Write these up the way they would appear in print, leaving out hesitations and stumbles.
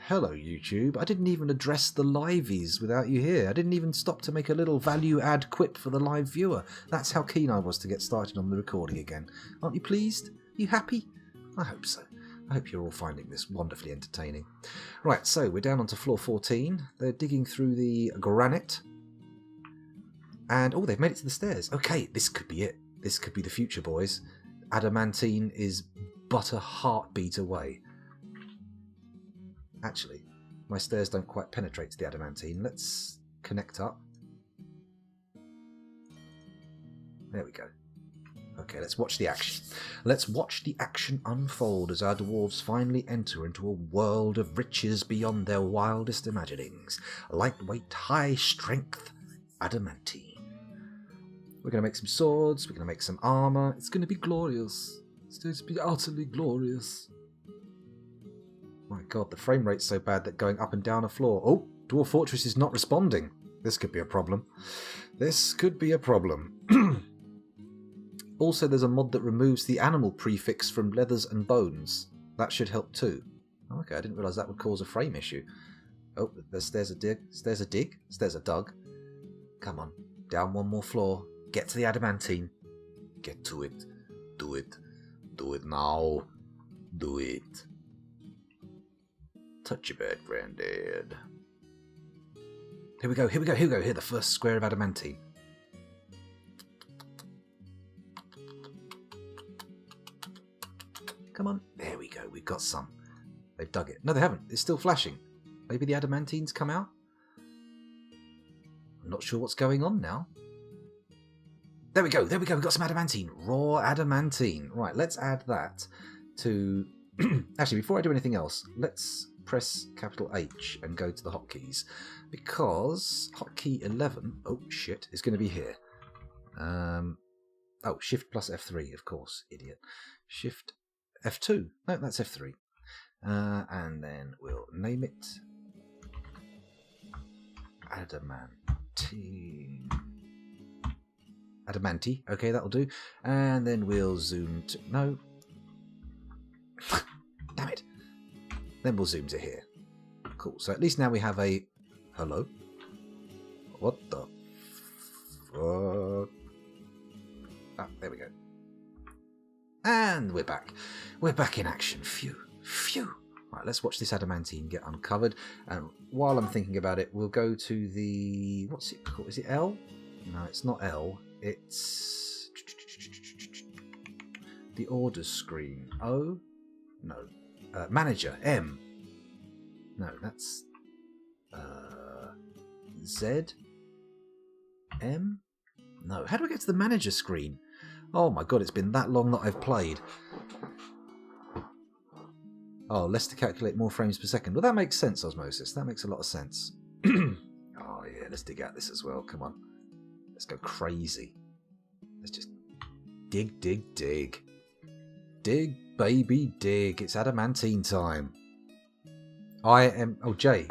Hello, YouTube. I didn't even address the liveys without you here. I didn't even stop to make a little value-add quip for the live viewer. That's how keen I was to get started on the recording again. Aren't you pleased? You happy? I hope so. I hope you're all finding this wonderfully entertaining. Right, so we're down onto floor 14. They're digging through the granite. And, oh, they've made it to the stairs. Okay, this could be it. This could be the future, boys. Adamantine is but a heartbeat away. Actually, my stairs don't quite penetrate to the adamantine. Let's connect up. There we go. Okay, let's watch the action. Let's watch the action unfold as our dwarves finally enter into a world of riches beyond their wildest imaginings. Lightweight, high strength, adamantine. We're going to make some swords, we're going to make some armour. It's going to be glorious. It's going to be utterly glorious. My god, the frame rate's so bad that going up and down a floor... Oh, Dwarf Fortress is not responding. This could be a problem. This could be a problem. Also, there's a mod that removes the animal prefix from leathers and bones. That should help too. Okay, I didn't realise that would cause a frame issue. Oh, there's a dig. There's a dig. There's a dug. Come on, down one more floor. Get to the adamantine. Get to it. Do it. Do it now. Do it. Touch your bed, Granddad. Here we go, here we go, here we go. Here, the first square of adamantine. Come on. There we go, we've got some. They've dug it. No, they haven't. It's still flashing. Maybe the adamantine's come out? I'm not sure what's going on now. There we go, we've got some adamantine. Raw adamantine. Right, let's add that to... Actually, before I do anything else, let's press capital H and go to the hotkeys, because hotkey 11, oh shit, is going to be here. Oh, Shift plus F3, of course, idiot. Shift F2, no, that's F3. And then we'll name it Adamantine. Adamanti, okay, that'll do. And then we'll zoom to, no. Damn it. Then we'll zoom to here. Cool. So at least now we have a... Hello? What the fuck? Ah, there we go. And we're back. We're back in action. Phew. Phew. Right, let's watch this adamantine get uncovered. And while I'm thinking about it, we'll go to the... What's it called? Is it L? No, it's not L. It's... the orders screen. O? No. Manager, M. No, that's Z. M? No, how do I get to the manager screen? Oh my god, it's been that long that I've played. Oh, less to calculate more frames per second. Well, that makes sense, Osmosis. That makes a lot of sense. Oh yeah, let's dig out this as well. Come on. Let's go crazy. Let's just dig, dig, dig. Dig, baby, dig. It's adamantine time. J.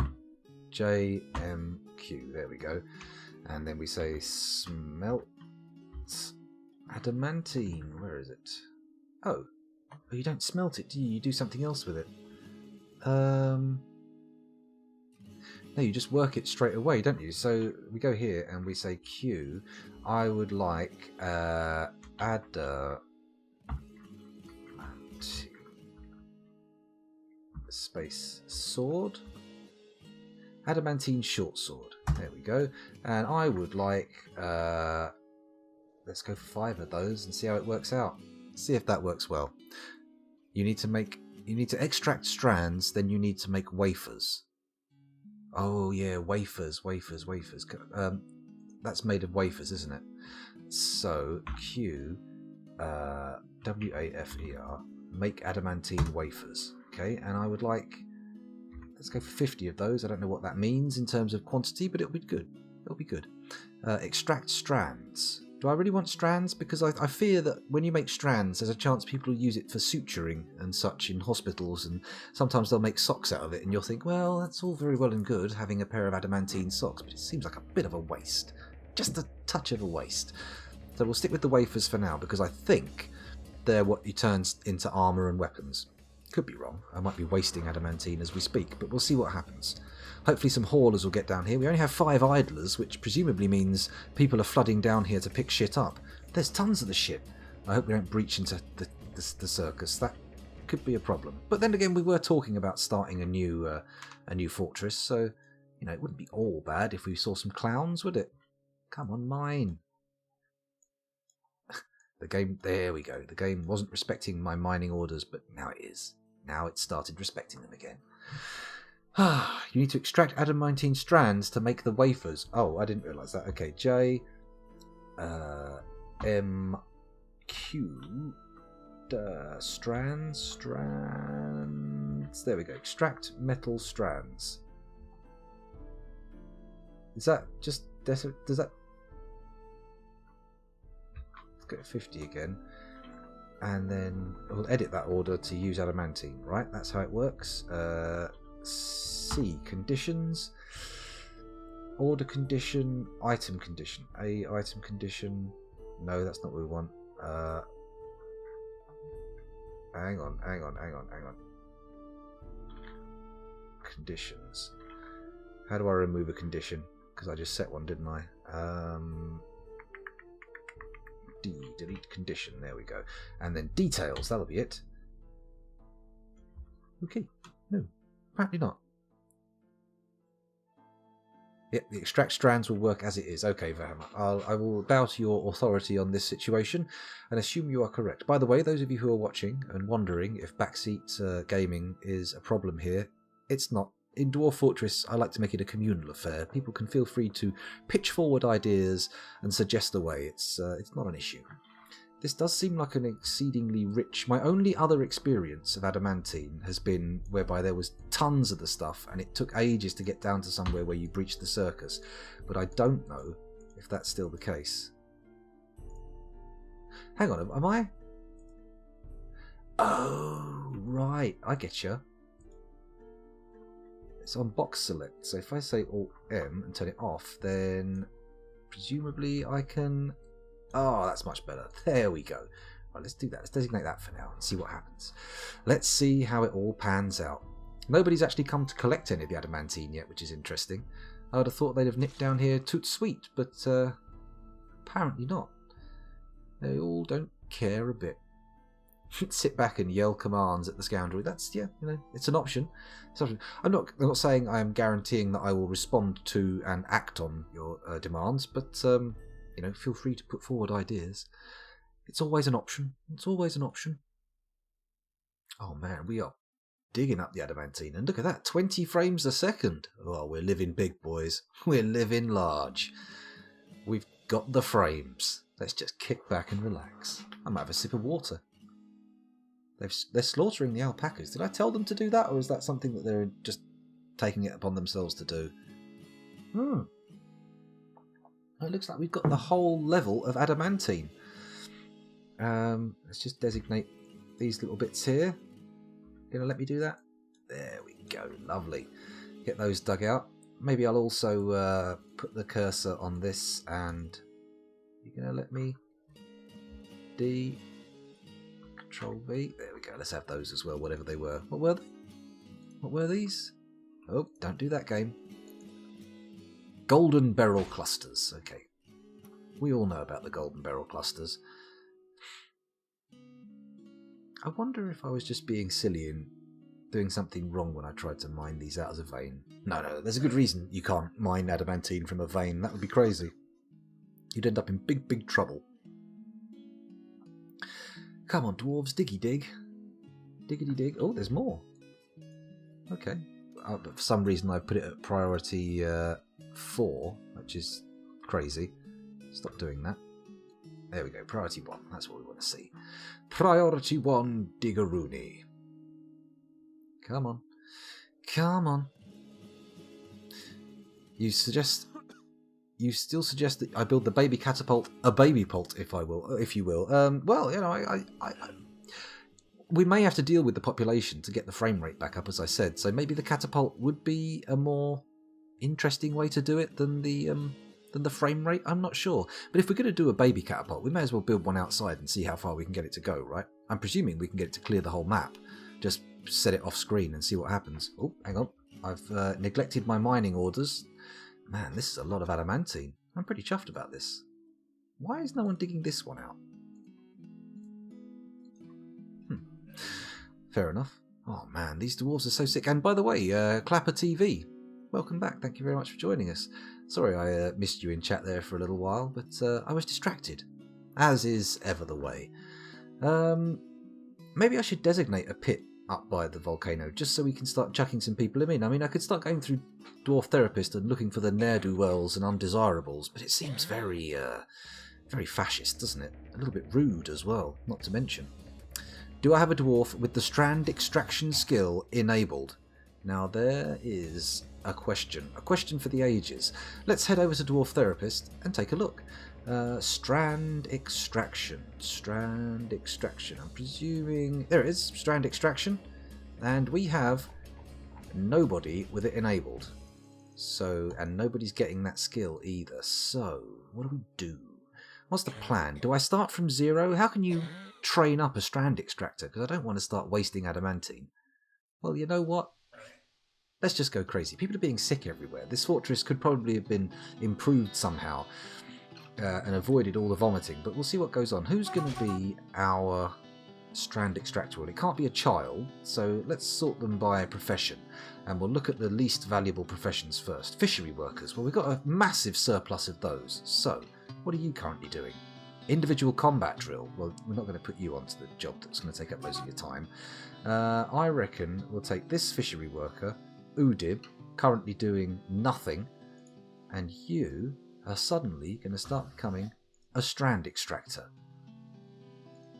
JMQ. There we go. And then we say smelt adamantine. Where is it? Oh, you don't smelt it, do you? You do something else with it. No, you just work it straight away, don't you? So we go here and we say Q. I would like space sword, adamantine short sword. There we go. And I would like let's go for 5 of those and see how it works out. See if that works well. You need to extract strands, then you need to make wafers. Oh yeah, wafers. That's made of wafers, isn't it? So Q WAFER, make adamantine wafers. Okay, and I would like, let's go for 50 of those. I don't know what that means in terms of quantity, but it'll be good. It'll be good. Extract strands. Do I really want strands? Because I fear that when you make strands, there's a chance people will use it for suturing and such in hospitals, and sometimes they'll make socks out of it, and you'll think, well, that's all very well and good, having a pair of adamantine socks, but it seems like a bit of a waste. Just a touch of a waste. So we'll stick with the wafers for now, because I think they're what you turn into armour and weapons. Could be wrong. I might be wasting adamantine as we speak, but we'll see what happens. Hopefully some haulers will get down here. We only have 5 idlers, which presumably means people are flooding down here to pick shit up. There's tons of the shit. I hope we don't breach into the circus. That could be a problem. But then again, we were talking about starting a new fortress, so it wouldn't be all bad if we saw some clowns, would it? Come on, mine. The game, there we go. The game wasn't respecting my mining orders, but now it is. Now it's started respecting them again. You need to extract adamantine strands to make the wafers. Oh, I didn't realise that. Okay, J, M, Q, strands. There we go. Extract metal strands. Is that just... does that... Let's go 50 again. And then we'll edit that order to use adamantine, right? That's how it works. C, conditions. Order condition, item condition. A, item condition. No, that's not what we want. Hang on. Conditions. How do I remove a condition? Because I just set one, didn't I? D, delete condition. There we go. And then details. That'll be it. Okay. No, apparently not. Yep, the extract strands will work as it is. Okay, Vahama. I will bow to your authority on this situation and assume you are correct. By the way, those of you who are watching and wondering if backseat gaming is a problem here, it's not. In Dwarf Fortress, I like to make it a communal affair. People can feel free to pitch forward ideas and suggest a way. It's not an issue. This does seem like an exceedingly rich... My only other experience of adamantine has been whereby there was tons of the stuff and it took ages to get down to somewhere where you breached the circus. But I don't know if that's still the case. Hang on, am I? Oh, right. I get you. It's on box select. So if I say Alt-M and turn it off, then presumably I can... Oh, that's much better. There we go. Right, let's do that. Let's designate that for now and see what happens. Let's see how it all pans out. Nobody's actually come to collect any of the adamantine yet, which is interesting. I would have thought they'd have nipped down here toot sweet, but apparently not. They all don't care a bit. Sit back and yell commands at the scoundrel. That's, yeah, it's an option. I'm not saying I am guaranteeing that I will respond to and act on your demands, but feel free to put forward ideas. It's always an option. It's always an option. Oh man, we are digging up the adamantine, and look at that, 20 frames a second. Oh, we're living big, boys. We're living large. We've got the frames. Let's just kick back and relax. I might have a sip of water. They're slaughtering the alpacas. Did I tell them to do that, or is that something that they're just taking it upon themselves to do? It looks like we've got the whole level of adamantine. Let's just designate these little bits here. Gonna let me do that? There we go. Lovely. Get those dug out. Maybe I'll also put the cursor on this, and you're gonna let me D Control V. There we go. Let's have those as well, whatever they were. What were they? What were these? Oh, don't do that, game. Golden barrel clusters. Okay. We all know about the golden barrel clusters. I wonder if I was just being silly and doing something wrong when I tried to mine these out as a vein. No, there's a good reason you can't mine adamantine from a vein. That would be crazy. You'd end up in big trouble. Come on, dwarves, diggy dig. Diggity dig. Oh, there's more. Okay. But for some reason I've put it at priority 4, which is crazy. Stop doing that. There we go, priority 1. That's what we want to see. Priority 1, Diggeroony. Come on. Come on. You still suggest that I build the baby catapult, a baby pult, if you will. Well, we may have to deal with the population to get the frame rate back up, as I said. So maybe the catapult would be a more interesting way to do it than the frame rate. I'm not sure. But if we're going to do a baby catapult, we may as well build one outside and see how far we can get it to go, right? I'm presuming we can get it to clear the whole map. Just set it off screen and see what happens. Oh, hang on. I've neglected my mining orders. Man, this is a lot of adamantine. I'm pretty chuffed about this. Why is no one digging this one out? Fair enough. Oh man, these dwarves are so sick. And by the way, Clapper TV, welcome back. Thank you very much for joining us. Sorry I missed you in chat there for a little while, but I was distracted, as is ever the way. Maybe I should designate a pit up by the volcano, just so we can start chucking some people in. I mean, I could start going through Dwarf Therapist and looking for the ne'er-do-wells and undesirables, but it seems very, very fascist, doesn't it? A little bit rude as well, not to mention. Do I have a dwarf with the strand extraction skill enabled? Now there is a question for the ages. Let's head over to Dwarf Therapist and take a look. Strand extraction. I'm presuming there it is, strand extraction, and we have nobody with it enabled. So, and nobody's getting that skill either. So, what do we do? What's the plan? Do I start from zero? How can you train up a strand extractor? Because I don't want to start wasting adamantine. Well, you know what? Let's just go crazy. People are being sick everywhere. This fortress could probably have been improved somehow. And avoided all the vomiting, but we'll see what goes on. Who's going to be our strand extractor? Well, it can't be a child, so let's sort them by profession, and we'll look at the least valuable professions first. Fishery workers. Well, we've got a massive surplus of those. So, what are you currently doing? Individual combat drill. Well, we're not going to put you onto the job that's going to take up most of your time. I reckon we'll take this fishery worker, Udib, currently doing nothing, and you are suddenly going to start becoming a strand extractor.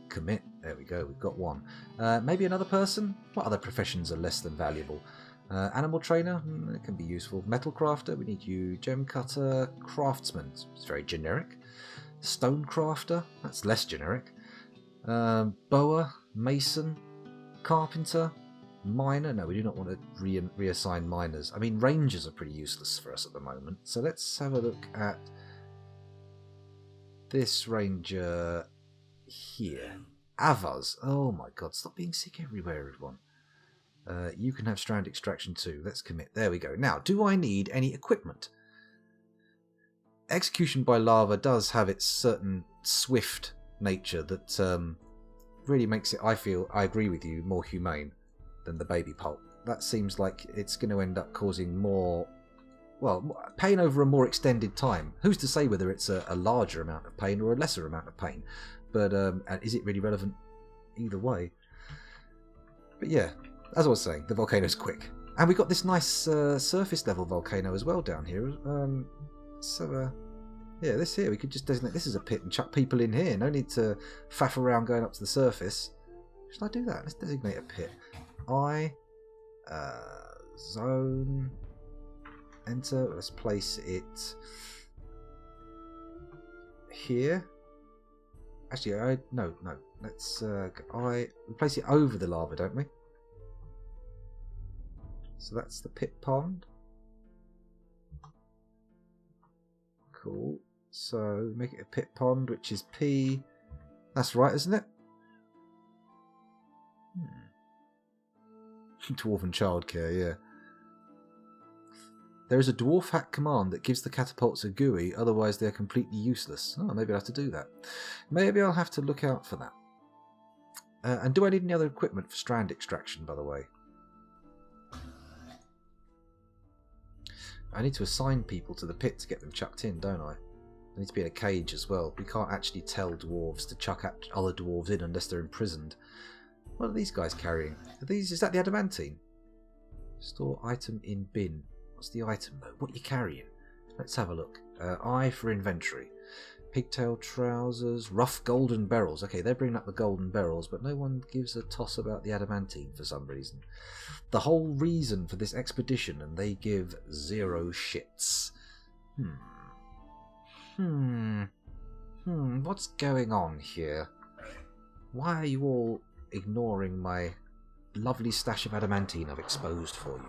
Commit. There we go. We've got one. Maybe another person? What other professions are less than valuable? Animal trainer? It can be useful. Metal crafter? We need you. Gem cutter? Craftsman? It's very generic. Stone crafter? That's less generic. Bower? Mason? Carpenter? Miner? No, we do not want to reassign miners. I mean, rangers are pretty useless for us at the moment. So let's have a look at this ranger here. Avaz. Oh my god, stop being sick everywhere, everyone. You can have strand extraction too. Let's commit. There we go. Now, do I need any equipment? Execution by lava does have its certain swift nature that really makes it, I agree with you, more humane than the baby pulp. That seems like it's going to end up causing more, well, pain over a more extended time. Who's to say whether it's a larger amount of pain or a lesser amount of pain? But is it really relevant either way? But yeah, as I was saying, the volcano's quick. And we've got this nice surface level volcano as well down here. Yeah, this here, we could just designate this as a pit and chuck people in here. No need to faff around going up to the surface. Should I do that? Let's designate a pit. Zone, enter. Let's place it here. Actually, no. Let's we place it over the lava, don't we? So that's the pit pond. Cool. So make it a pit pond, which is P. That's right, isn't it? Dwarven childcare, yeah. There is a dwarf hack command that gives the catapults a GUI, otherwise they're completely useless. Oh, maybe I'll have to do that. Maybe I'll have to look out for that. And do I need any other equipment for strand extraction, by the way? I need to assign people to the pit to get them chucked in, don't I? They need to be in a cage as well. We can't actually tell dwarves to chuck other dwarves in unless they're imprisoned. What are these guys carrying? Is that the adamantine? Store item in bin. What's the item though? What are you carrying? Let's have a look. I for inventory. Pigtail trousers. Rough golden barrels. Okay, they're bringing up the golden barrels, but no one gives a toss about the adamantine for some reason. The whole reason for this expedition, and they give zero shits. What's going on here? Why are you all ignoring my lovely stash of adamantine I've exposed for you?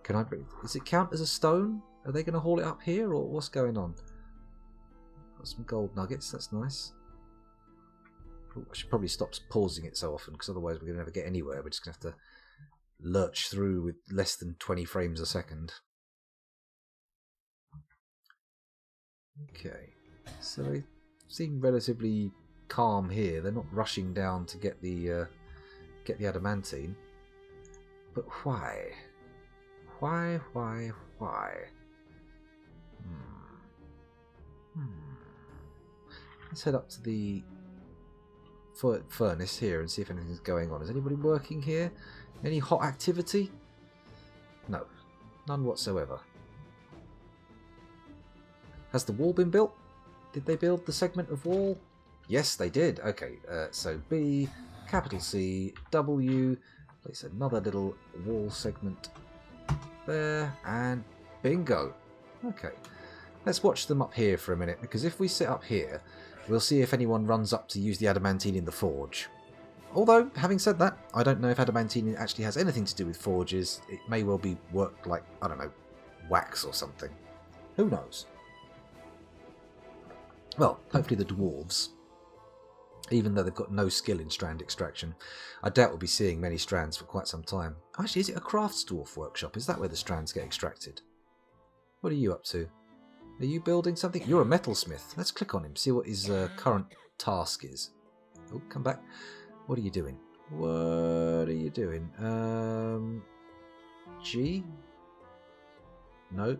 Can I bring... Does it count as a stone? Are they going to haul it up here, or what's going on? Got some gold nuggets, that's nice. I should probably stop pausing it so often, because otherwise we're going to never get anywhere. We're just going to have to lurch through with less than 20 frames a second. Okay, so they seem relatively calm here. They're not rushing down to get the adamantine. But why? Why? Let's head up to the furnace here and see if anything's going on. Is anybody working here? Any hot activity? No, none whatsoever. Has the wall been built? Did they build the segment of wall? Yes, they did. Okay, so B, capital C, W, place another little wall segment there, and bingo. Okay, let's watch them up here for a minute, because if we sit up here, we'll see if anyone runs up to use the adamantine in the forge. Although, having said that, I don't know if adamantine actually has anything to do with forges. It may well be worked like, I don't know, wax or something. Who knows? Well, hopefully the dwarves, even though they've got no skill in strand extraction, I doubt we'll be seeing many strands for quite some time. Actually, is it a crafts dwarf workshop? Is that where the strands get extracted? What are you up to? Are you building something? You're a metalsmith. Let's click on him, see what his current task is. Oh, come back. What are you doing? What are you doing? G? No.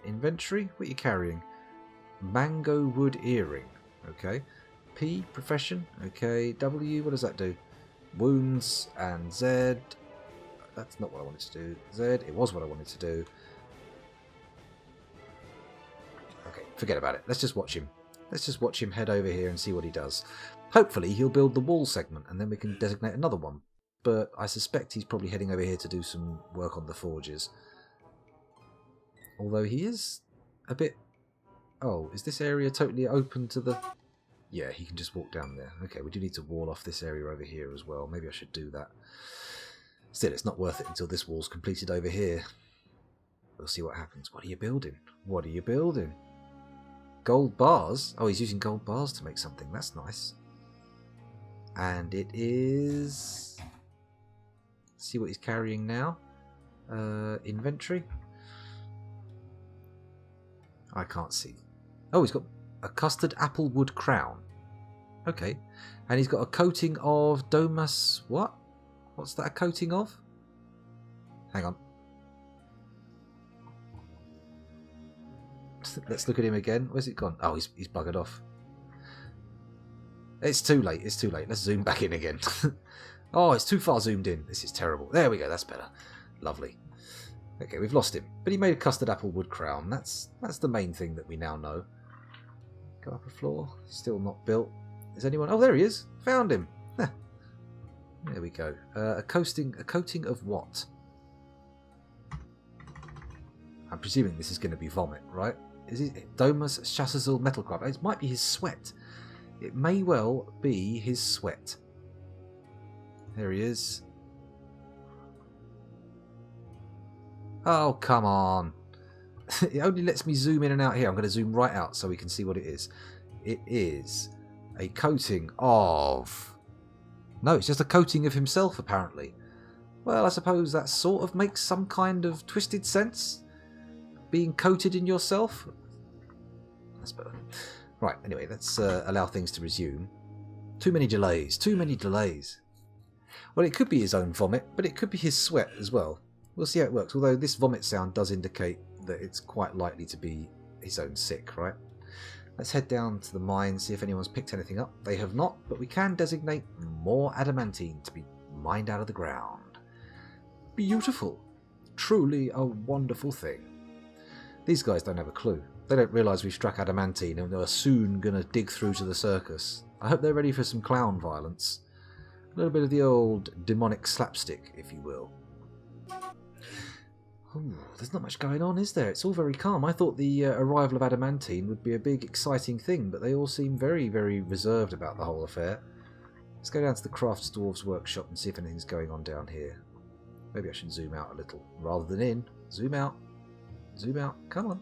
Inventory? What are you carrying? Mango wood earring. Okay. P, profession. Okay. W, what does that do? Wounds and Z. That's not what I wanted to do. Z, it was what I wanted to do. Okay, forget about it. Let's just watch him. Let's just watch him head over here and see what he does. Hopefully he'll build the wall segment and then we can designate another one. But I suspect he's probably heading over here to do some work on the forges. Although he is a bit... Oh, is this area totally open to the... Yeah, he can just walk down there. Okay, we do need to wall off this area over here as well. Maybe I should do that. Still, it's not worth it until this wall's completed over here. We'll see what happens. What are you building? What are you building? Gold bars? Oh, he's using gold bars to make something. That's nice. And it is... Let's see what he's carrying now. Inventory? I can't see. Oh, he's got a custard apple wood crown. Okay. And he's got a coating of Domus... What? What's that a coating of? Hang on. Let's look at him again. Where's it gone? Oh, he's buggered off. It's too late. It's too late. Let's zoom back in again. Oh, it's too far zoomed in. This is terrible. There we go. That's better. Lovely. Okay, we've lost him. But he made a custard apple wood crown. That's the main thing that we now know. Go up a floor. Still not built. Is anyone... Oh, there he is. Found him. There we go. A coating of what? I'm presuming this is going to be vomit, right? Is it Domus Chassazul metal crab? It might be his sweat. It may well be his sweat. There he is. Oh, come on. It only lets me zoom in and out here. I'm going to zoom right out so we can see what it is. It is a coating of... No, it's just a coating of himself, apparently. Well, I suppose that sort of makes some kind of twisted sense. Being coated in yourself. That's better. Right, anyway, let's allow things to resume. Too many delays. Too many delays. Well, it could be his own vomit, but it could be his sweat as well. We'll see how it works. Although this vomit sound does indicate that it's quite likely to be his own sick, right? Let's head down to the mine, see if anyone's picked anything up. They have not, but we can designate more adamantine to be mined out of the ground. Beautiful. Truly a wonderful thing. These guys don't have a clue. They don't realise we've struck adamantine and they're soon going to dig through to the circus. I hope they're ready for some clown violence. A little bit of the old demonic slapstick, if you will. Ooh, there's not much going on, is there? It's all very calm. I thought the arrival of adamantine would be a big, exciting thing, but they all seem very, very reserved about the whole affair. Let's go down to the Crafts Dwarves workshop and see if anything's going on down here. Maybe I should zoom out a little, rather than in. Zoom out. Zoom out. Come on.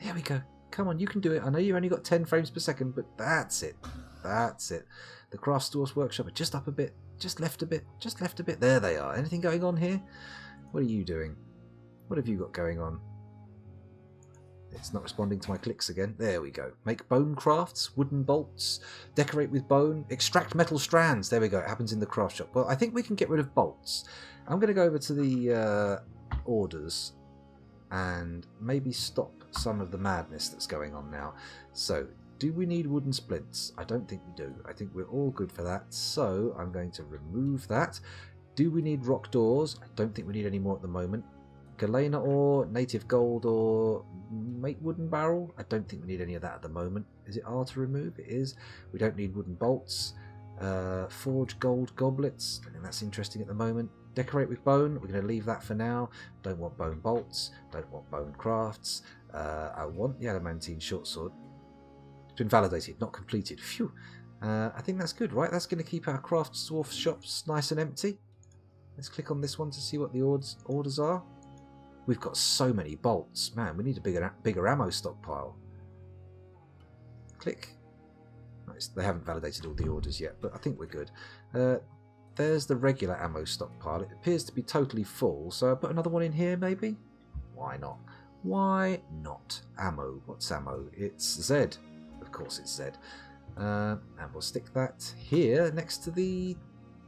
There we go. Come on, you can do it. I know you only got 10 frames per second, but that's it. That's it. The craft store's workshop are just up a bit, just left a bit, just left a bit. There they are. Anything going on here? What are you doing? What have you got going on? It's not responding to my clicks again. There we go. Make bone crafts, wooden bolts, decorate with bone, extract metal strands. There we go. It happens in the craft shop. Well, I think we can get rid of bolts. I'm going to go over to the orders and maybe stop some of the madness that's going on now. So, do we need wooden splints? I don't think we do. I think we're all good for that. So, I'm going to remove that. Do we need rock doors? I don't think we need any more at the moment. Galena ore, native gold ore, make wooden barrel. I don't think we need any of that at the moment. Is it R to remove? It is. We don't need wooden bolts. Forge gold goblets. I think that's interesting at the moment. Decorate with bone. We're going to leave that for now. Don't want bone bolts. Don't want bone crafts. I want the adamantine short sword. It's been validated, not completed. Phew. I think that's good, right? That's going to keep our craft dwarf shops nice and empty. Let's click on this one to see what the orders are. We've got so many bolts. Man, we need a bigger ammo stockpile. Click. Nice. They haven't validated all the orders yet, but I think we're good. There's the regular ammo stockpile. It appears to be totally full, so I'll put another one in here, maybe? Why not? Why not? Ammo. What's ammo? It's Z. Of course it's Z. And we'll stick that here next to the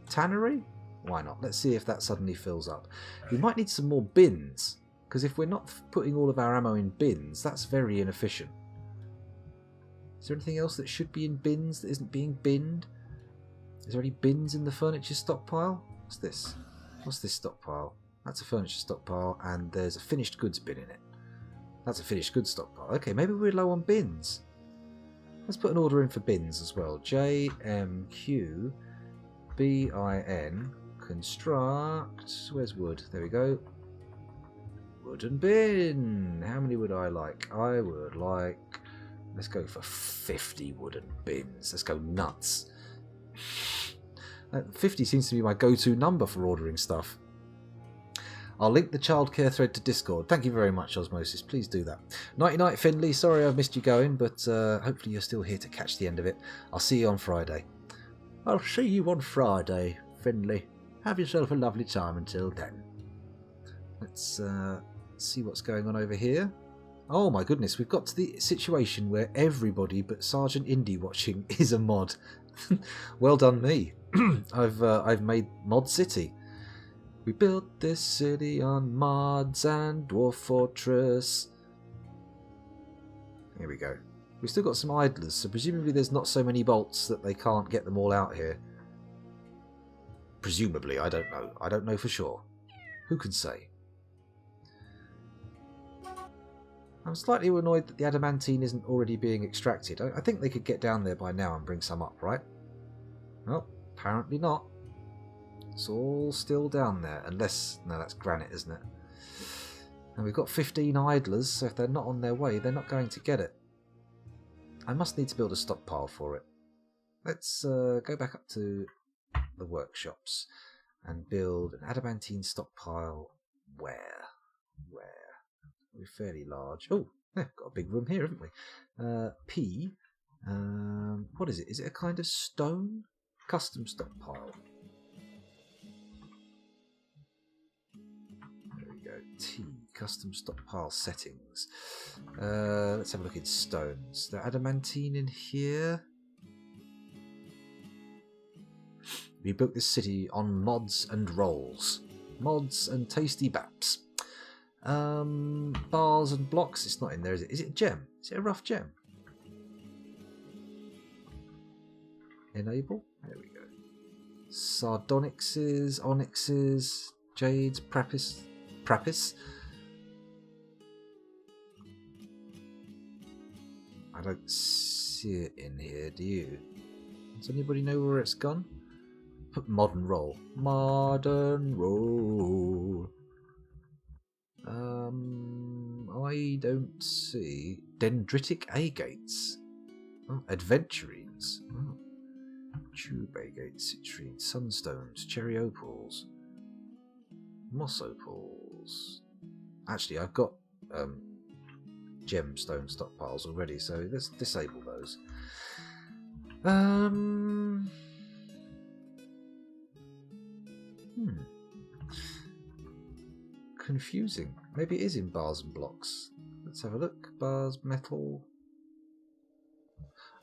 tannery. Why not? Let's see if that suddenly fills up. We might need some more bins, because if we're not putting all of our ammo in bins, that's very inefficient. Is there anything else that should be in bins that isn't being binned? Is there any bins in the furniture stockpile? What's this? What's this stockpile? That's a furniture stockpile, and there's a finished goods bin in it. That's a finished goods stockpile. Okay, maybe we're low on bins. Let's put an order in for bins as well. JMQ BIN construct. Where's wood? There we go. Wooden bin. How many would I like? I would like... Let's go for 50 wooden bins. Let's go nuts. 50 seems to be my go-to number for ordering stuff. I'll link the childcare thread to Discord. Thank you very much, Osmosis. Please do that. Nighty night, Finley. Sorry I've missed you going, but hopefully you're still here to catch the end of it. I'll see you on Friday. I'll see you on Friday, Finley. Have yourself a lovely time until then. Let's see what's going on over here. Oh my goodness, we've got to the situation where everybody but Sergeant Indy watching is a mod. Well done me. I've made Mod City. We built this city on mods and Dwarf Fortress. Here we go. We've still got some idlers, so presumably there's not so many bolts that they can't get them all out here. Presumably, I don't know. I don't know for sure. Who can say? I'm slightly annoyed that the adamantine isn't already being extracted. I think they could get down there by now and bring some up, right? Well, apparently not. It's all still down there, unless... No, that's granite, isn't it? And we've got 15 idlers, so if they're not on their way, they're not going to get it. I must need to build a stockpile for it. Let's go back up to the workshops and build an adamantine stockpile. Where? We're fairly large. Oh, yeah, got a big room here, haven't we? P. What is it? Is it a kind of stone? Custom stockpile. There we go. T. Custom stockpile settings. Let's have a look in stones. The adamantine in here. We built this city on mods and rolls. Mods and tasty baps. Bars and blocks. It's not in there, is it? Is it a gem? Is it a rough gem? Enable. There we go. Sardonyxes, onyxes, jades, prapis. I don't see it in here, do you? Does anybody know where it's gone? Put modern roll. Modern roll. I don't see dendritic agates. Oh, adventurines. Oh. Tube agates, citrine, sunstones, cherry opals, moss opals. Actually, I've got gemstone stockpiles already, so let's disable those. Confusing. Maybe it is in bars and blocks. Let's have a look. Bars, metal.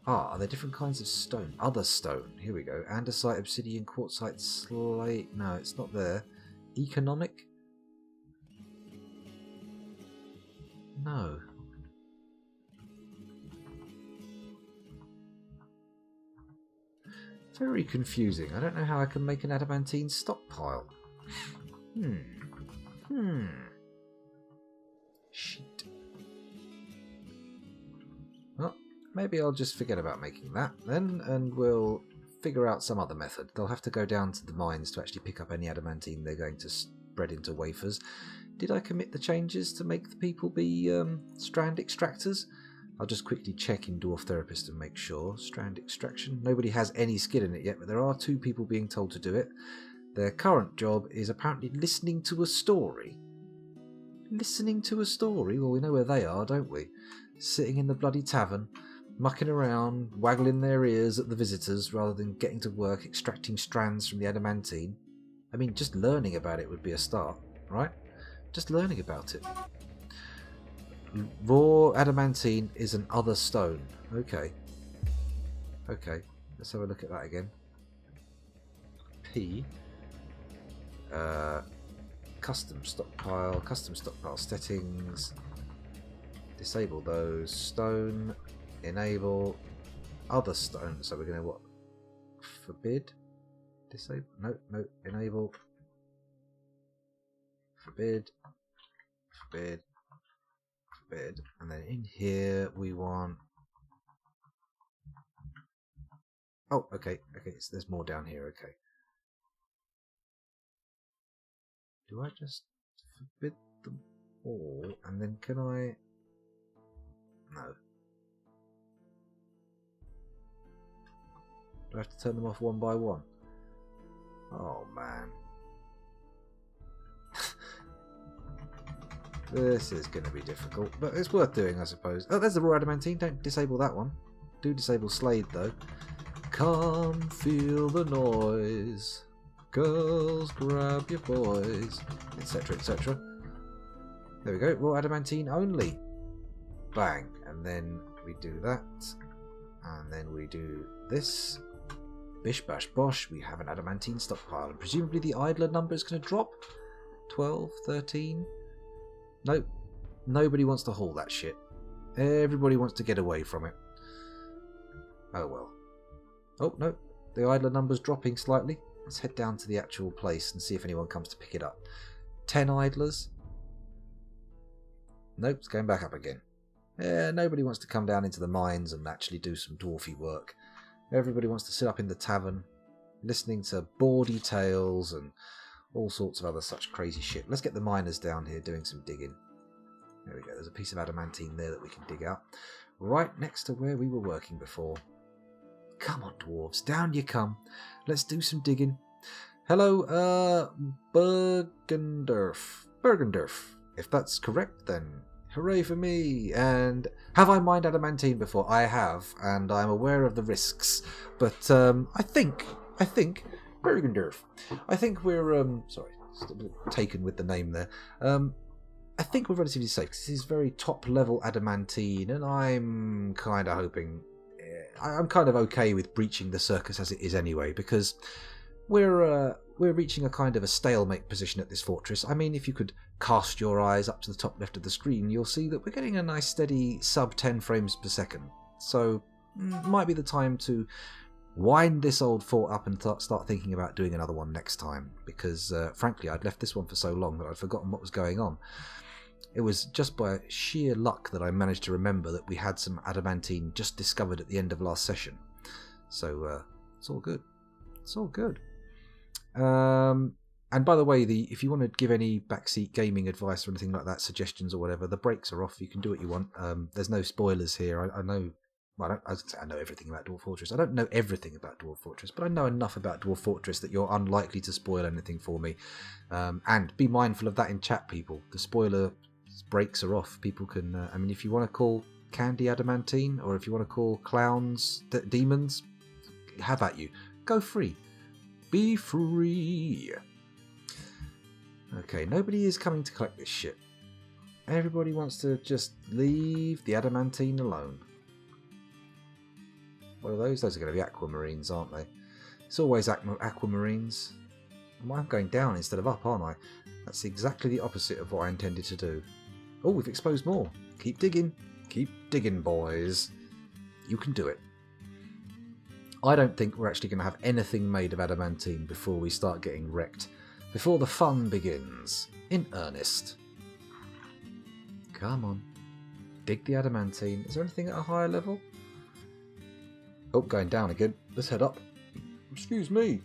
Ah, are there different kinds of stone? Other stone. Here we go. Andesite, obsidian, quartzite, slate. No, it's not there. Economic? No. Very confusing. I don't know how I can make an adamantine stockpile. Shit. Well, maybe I'll just forget about making that then, and we'll figure out some other method. They'll have to go down to the mines to actually pick up any adamantine they're going to spread into wafers. Did I commit the changes to make the people be strand extractors? I'll just quickly check in Dwarf Therapist and make sure. Strand extraction. Nobody has any skill in it yet, but there are 2 people being told to do it. Their current job is apparently listening to a story. Listening to a story? Well, we know where they are, don't we? Sitting in the bloody tavern, mucking around, waggling their ears at the visitors rather than getting to work extracting strands from the adamantine. I mean, just learning about it would be a start, right? Just learning about it. Raw adamantine is an other stone. Okay. Okay, let's have a look at that again. P. Custom stockpile settings. Disable those. Stone. Enable. Other stone. So we're going to what? Forbid? Disable? No, no. Enable. Forbid. Forbid. Forbid. And then in here we want... Oh, okay. Okay, so there's more down here. Okay. Do I just forbid them all? And then can I... No. Do I have to turn them off one by one? Oh, man. This is going to be difficult, but it's worth doing, I suppose. Oh, there's the raw adamantine. Don't disable that one. Do disable Slade, though. Come feel the noise. Girls, grab your boys. Etc, etc. There we go. Raw adamantine only. Bang. And then we do that. And then we do this. Bish bash bosh. We have an adamantine stockpile. And presumably the idler number is going to drop. 12, 13... Nope. Nobody wants to haul that shit. Everybody wants to get away from it. Oh well. Oh, no. The idler number's dropping slightly. Let's head down to the actual place and see if anyone comes to pick it up. 10 idlers. Nope, it's going back up again. Nobody wants to come down into the mines and actually do some dwarfy work. Everybody wants to sit up in the tavern, listening to bawdy tales and all sorts of other such crazy shit. Let's get the miners down here doing some digging. There we go. There's a piece of adamantine there that we can dig out. Right next to where we were working before. Come on, dwarves. Down you come. Let's do some digging. Hello, Bergendorf. Bergendorf. If that's correct, then hooray for me. And have I mined adamantine before? I have, and I'm aware of the risks. But I think... Bergendorf. I think we're sorry, just a bit taken with the name there. I think we're relatively safe because this is very top level adamantine, and I'm kind of hoping I'm kind of okay with breaching the circus as it is anyway, because we're reaching a kind of a stalemate position at this fortress. I mean, if you could cast your eyes up to the top left of the screen, you'll see that we're getting a nice steady sub 10 frames per second. So might be the time to wind this old fort up and start thinking about doing another one next time, because frankly I'd left this one for so long that I'd forgotten what was going on. It was just by sheer luck that I managed to remember that we had some adamantine just discovered at the end of last session. So it's all good. It's all good. And by the way, I if you want to give any backseat gaming advice or anything like that, suggestions or whatever, the brakes are off. You can do what you want. There's no spoilers here. I know... Well, I know everything about Dwarf Fortress. I don't know everything about Dwarf Fortress, but I know enough about Dwarf Fortress that you're unlikely to spoil anything for me. And be mindful of that in chat, people. The spoiler breaks are off. People can... I mean, if you want to call candy adamantine, or if you want to call clowns demons, have at you. Go free. Be free. Okay, nobody is coming to collect this shit. Everybody wants to just leave the adamantine alone. What are those? Those are going to be aquamarines, aren't they? It's always aquamarines. I'm going down instead of up, aren't I? That's exactly the opposite of what I intended to do. Oh, we've exposed more. Keep digging. Keep digging, boys. You can do it. I don't think we're actually going to have anything made of adamantine before we start getting wrecked. Before the fun begins. In earnest. Come on. Dig the adamantine. Is there anything at a higher level? Oh, going down again. Let's head up. Excuse me.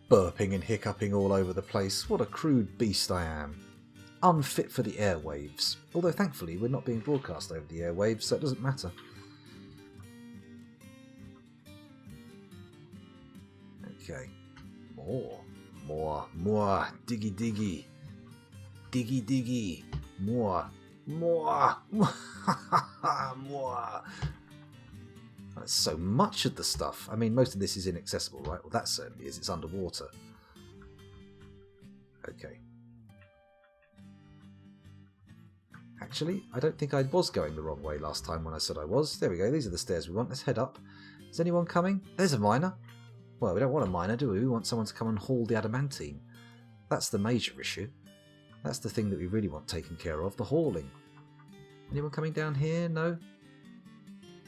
Burping and hiccuping all over the place. What a crude beast I am. Unfit for the airwaves. Although thankfully we're not being broadcast over the airwaves, so it doesn't matter. Okay. More. Diggy diggy. Diggy diggy. More. More. That's so much of the stuff. I mean, most of this is inaccessible, right? Well, that certainly is. It's underwater. Okay. Actually, I don't think I was going the wrong way last time when I said I was. There we go. These are the stairs we want. Let's head up. Is anyone coming? There's a miner. Well, we don't want a miner, do we? We want someone to come and haul the adamantine. That's the major issue. That's the thing that we really want taken care of, the hauling. Anyone coming down here? No?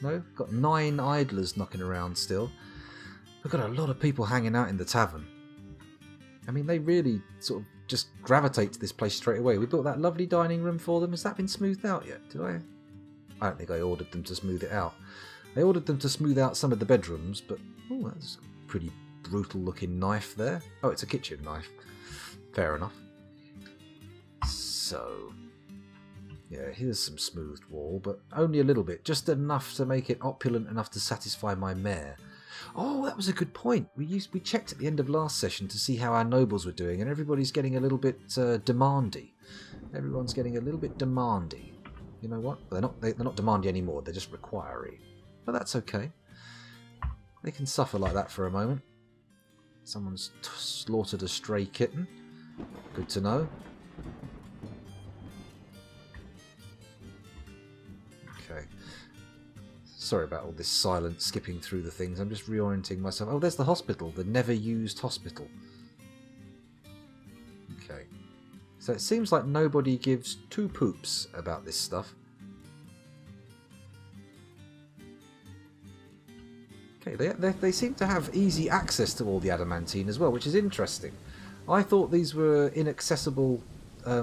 No? Got 9 idlers knocking around still. We've got a lot of people hanging out in the tavern. I mean, they really sort of just gravitate to this place straight away. We built that lovely dining room for them. Has that been smoothed out yet? Did I? I don't think I ordered them to smooth it out. I ordered them to smooth out some of the bedrooms, but... Oh, that's a pretty brutal looking knife there. Oh, it's a kitchen knife. Fair enough. So... yeah, here's some smoothed wall, but only a little bit. Just enough to make it opulent enough to satisfy my mare. Oh, that was a good point. We checked at the end of last session to see how our nobles were doing, and everybody's getting a little bit demandy. Everyone's getting a little bit demandy. You know what? They're not demandy anymore. They're just requiry. But that's okay. They can suffer like that for a moment. Someone's slaughtered a stray kitten. Good to know. Okay. Sorry about all this silent skipping through the things. I'm just reorienting myself. Oh, there's the hospital. The never used hospital. Okay. So it seems like nobody gives 2 poops about this stuff. Okay, they seem to have easy access to all the adamantine as well, which is interesting. I thought these were inaccessible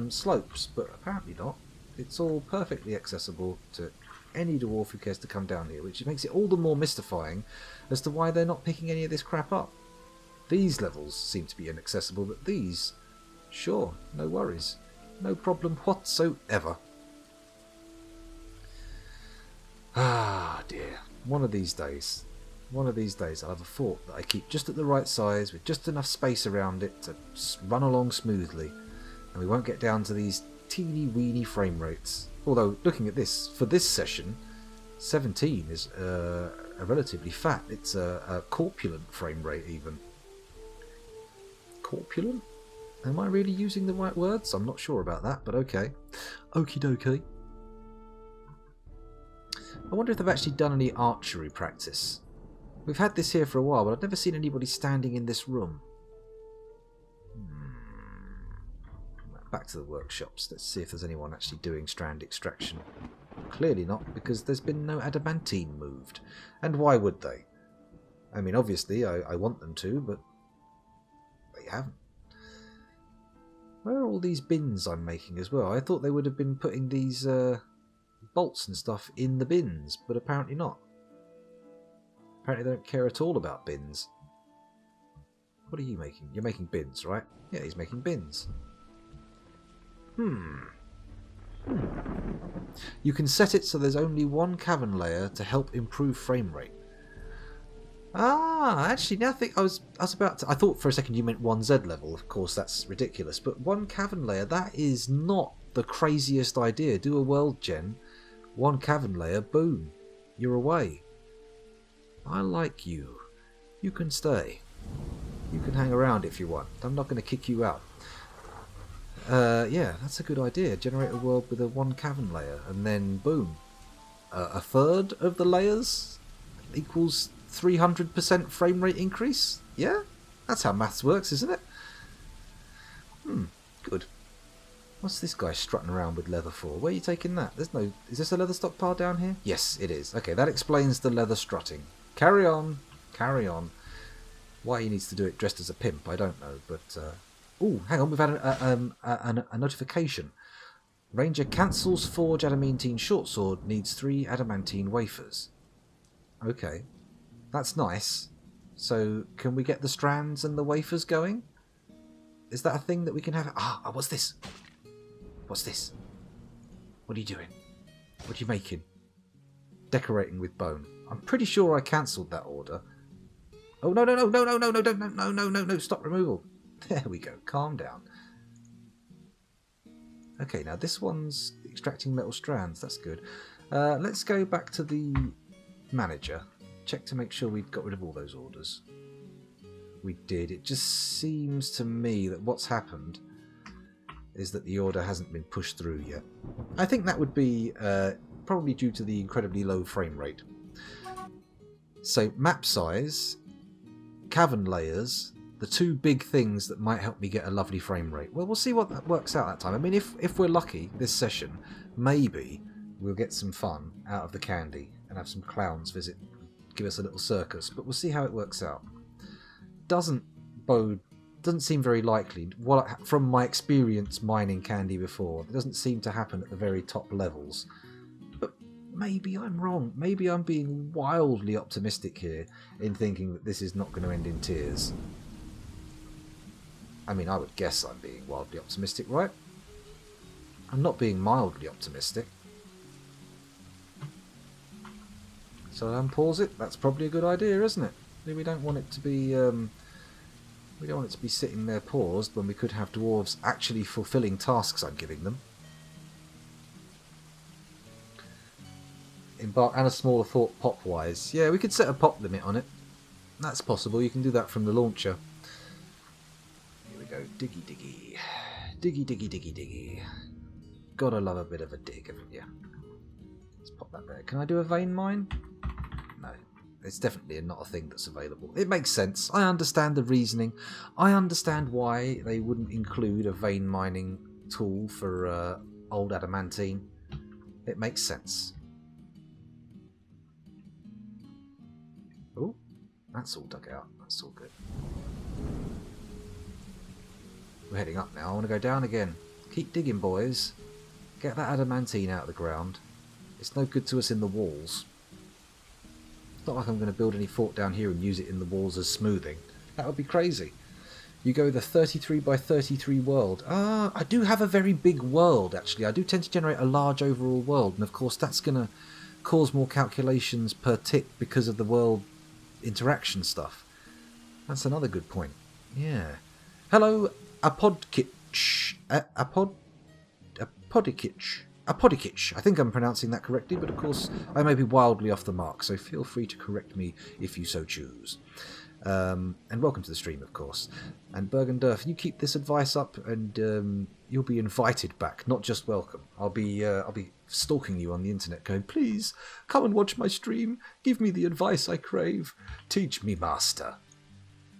slopes, but apparently not. It's all perfectly accessible to any dwarf who cares to come down here, which makes it all the more mystifying as to why they're not picking any of this crap up. These levels seem to be inaccessible, but these, sure, no worries. No problem whatsoever. Ah, dear. One of these days I'll have a fort that I keep just at the right size, with just enough space around it to run along smoothly, and we won't get down to these teeny weeny frame rates. Although, looking at this, for this session, 17 is a relatively fat. It's a corpulent frame rate even. Corpulent? Am I really using the right words? I'm not sure about that, but okay. Okie dokie. I wonder if they've actually done any archery practice. We've had this here for a while, but I've never seen anybody standing in this room. Back to the workshops. Let's see if there's anyone actually doing strand extraction. Clearly not, because there's been no adamantine moved. And why would they? I mean, obviously, I want them to, but they haven't. Where are all these bins I'm making as well? I thought they would have been putting these bolts and stuff in the bins, but apparently not. Apparently they don't care at all about bins. What are you making? You're making bins, right? Yeah, he's making bins. You can set it so there's only one cavern layer to help improve frame rate. Ah, actually, now I was about to... I thought for a second you meant 1Z level. Of course, that's ridiculous. But one cavern layer, that is not the craziest idea. Do a world gen. One cavern layer, boom. You're away. I like you. You can stay. You can hang around if you want. I'm not going to kick you out. Yeah, that's a good idea. Generate a world with a 1 cavern layer, and then boom. A third of the layers equals 300% frame rate increase? Yeah? That's how maths works, isn't it? Good. What's this guy strutting around with leather for? Where are you taking that? There's no... Is this a leather stockpile down here? Yes, it is. Okay, that explains the leather strutting. Carry on. Carry on. Why he needs to do it dressed as a pimp, I don't know, but... Oh, hang on, we've had a notification. Ranger cancels forge adamantine shortsword, needs 3 adamantine wafers. Okay, that's nice. So, can we get the strands and the wafers going? Is that a thing that we can have? Ah, what's this? What's this? What are you doing? What are you making? Decorating with bone. I'm pretty sure I cancelled that order. Oh, no, no, stop removal. There we go, calm down. Okay, now this one's extracting metal strands, that's good. Let's go back to the manager. Check to make sure we've got rid of all those orders. We did. It just seems to me that what's happened is that the order hasn't been pushed through yet. I think that would be probably due to the incredibly low frame rate. So map size, cavern layers, the 2 big things that might help me get a lovely frame rate. Well, we'll see what that works out that time. I mean, if we're lucky this session, maybe we'll get some fun out of the candy and have some clowns visit, give us a little circus. But we'll see how it works out. Doesn't seem very likely. From my experience mining candy before, it doesn't seem to happen at the very top levels. But maybe I'm wrong. Maybe I'm being wildly optimistic here in thinking that this is not going to end in tears. I mean, I would guess I'm being wildly optimistic, right? I'm not being mildly optimistic. So unpause it. That's probably a good idea, isn't it? We don't want it to be we don't want it to be sitting there paused when we could have dwarves actually fulfilling tasks I'm giving them. Embark and a smaller thought pop-wise. Yeah, we could set a pop limit on it. That's possible. You can do that from the launcher. Here we go. Diggy, diggy. Diggy, diggy, diggy, diggy. Gotta love a bit of a dig, haven't you? Let's pop that there. Can I do a vein mine? No. It's definitely not a thing that's available. It makes sense. I understand the reasoning. I understand why they wouldn't include a vein mining tool for old adamantine. It makes sense. Oh, that's all dug out. That's all good. We're heading up now. I want to go down again. Keep digging, boys. Get that adamantine out of the ground. It's no good to us in the walls. It's not like I'm going to build any fort down here and use it in the walls as smoothing. That would be crazy. You go the 33 by 33 world. Ah, I do have a very big world, actually. I do tend to generate a large overall world. And of course, that's going to cause more calculations per tick because of the world interaction stuff. That's another good point. Yeah. Hello, Apodkitch. Apodikitch. I think I'm pronouncing that correctly, but of course I may be wildly off the mark, so feel free to correct me if you so choose. And welcome to the stream, of course. And Bergendurf, you keep this advice up, and you'll be invited back, not just welcome. I'll be stalking you on the internet, going, please come and watch my stream. Give me the advice I crave. Teach me, master.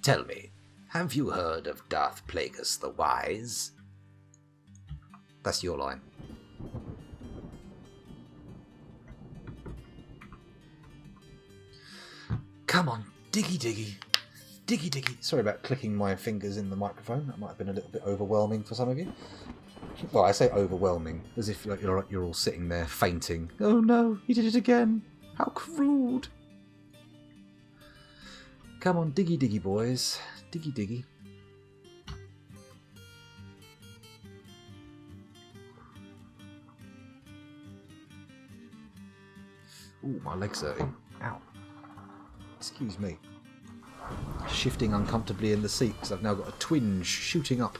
Tell me, have you heard of Darth Plagueis the Wise? That's your line. Come on, diggy diggy. Diggy diggy. Sorry about clicking my fingers in the microphone. That might have been a little bit overwhelming for some of you. Well, I say overwhelming, as if like, you're all sitting there fainting. Oh no, he did it again. How crude. Come on, diggy diggy, boys. Diggy diggy. Ooh, my legs hurting. Ow. Excuse me. Shifting uncomfortably in the seat because I've now got a twinge shooting up.